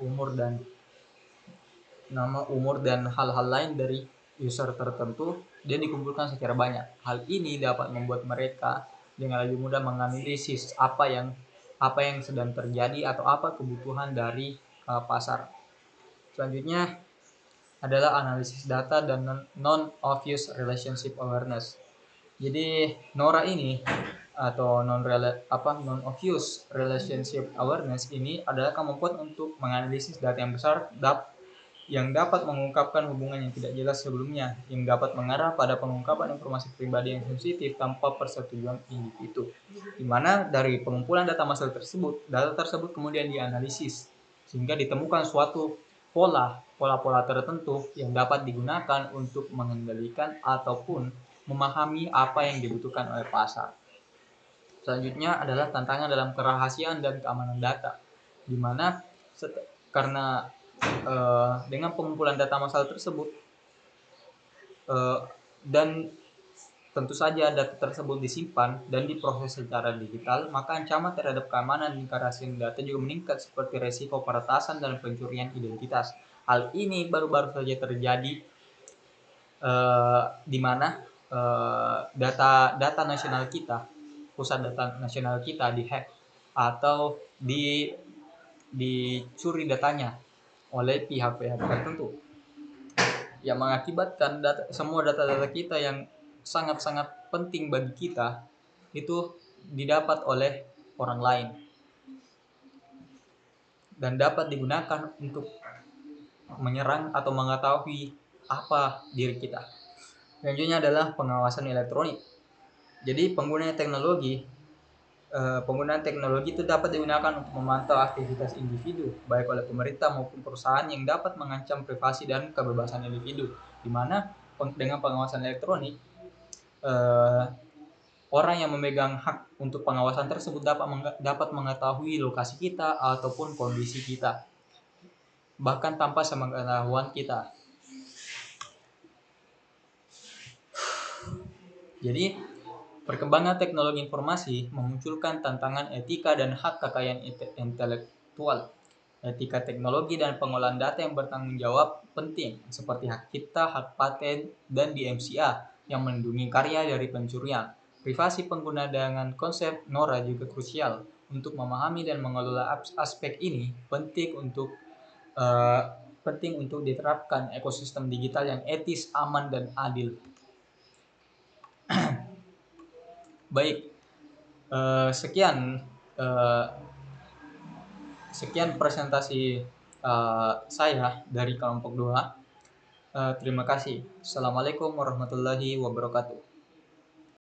umur dan hal-hal lain dari user tertentu, dia dikumpulkan secara banyak. Hal ini dapat membuat mereka dengan lebih mudah menganalisis apa yang sedang terjadi atau apa kebutuhan dari pasar. Selanjutnya adalah analisis data dan non-obvious relationship awareness. Jadi NORA ini atau non-obvious relationship awareness ini adalah kemampuan untuk menganalisis data yang besar yang dapat mengungkapkan hubungan yang tidak jelas sebelumnya, yang dapat mengarah pada pengungkapan informasi pribadi yang sensitif tanpa persetujuan individu. Di mana dari pengumpulan data massal tersebut, data tersebut kemudian dianalisis sehingga ditemukan suatu pola-pola tertentu yang dapat digunakan untuk mengendalikan ataupun memahami apa yang dibutuhkan oleh pasar. Selanjutnya adalah tantangan dalam kerahasiaan dan keamanan data, di mana karena dengan pengumpulan data massal tersebut dan tentu saja data tersebut disimpan dan diproses secara digital, maka ancaman terhadap keamanan dan kerahasiaan data juga meningkat, seperti resiko peretasan dan pencurian identitas. Hal ini baru-baru saja terjadi di mana data nasional kita, pusat data nasional kita dihack atau dicuri datanya oleh pihak-pihak tertentu, yang mengakibatkan semua data-data kita yang sangat-sangat penting bagi kita itu didapat oleh orang lain dan dapat digunakan untuk menyerang atau mengetahui apa diri kita. Selanjutnya adalah pengawasan elektronik. Jadi penggunaan teknologi itu dapat digunakan untuk memantau aktivitas individu, baik oleh pemerintah maupun perusahaan, yang dapat mengancam privasi dan kebebasan individu. Di mana dengan pengawasan elektronik, orang yang memegang hak untuk pengawasan tersebut dapat mengetahui lokasi kita ataupun kondisi kita, bahkan tanpa sepengetahuan kita. Jadi, perkembangan teknologi informasi memunculkan tantangan etika dan hak kekayaan intelektual. Etika teknologi dan pengolahan data yang bertanggung jawab penting, seperti hak cipta, hak paten, dan DMCA yang melindungi karya dari pencurian. Privasi pengguna dengan konsep NORA juga krusial. Untuk memahami dan mengelola aspek ini penting untuk diterapkan ekosistem digital yang etis, aman, dan adil. Baik, sekian presentasi saya dari kelompok 2. Terima kasih. Assalamualaikum warahmatullahi wabarakatuh.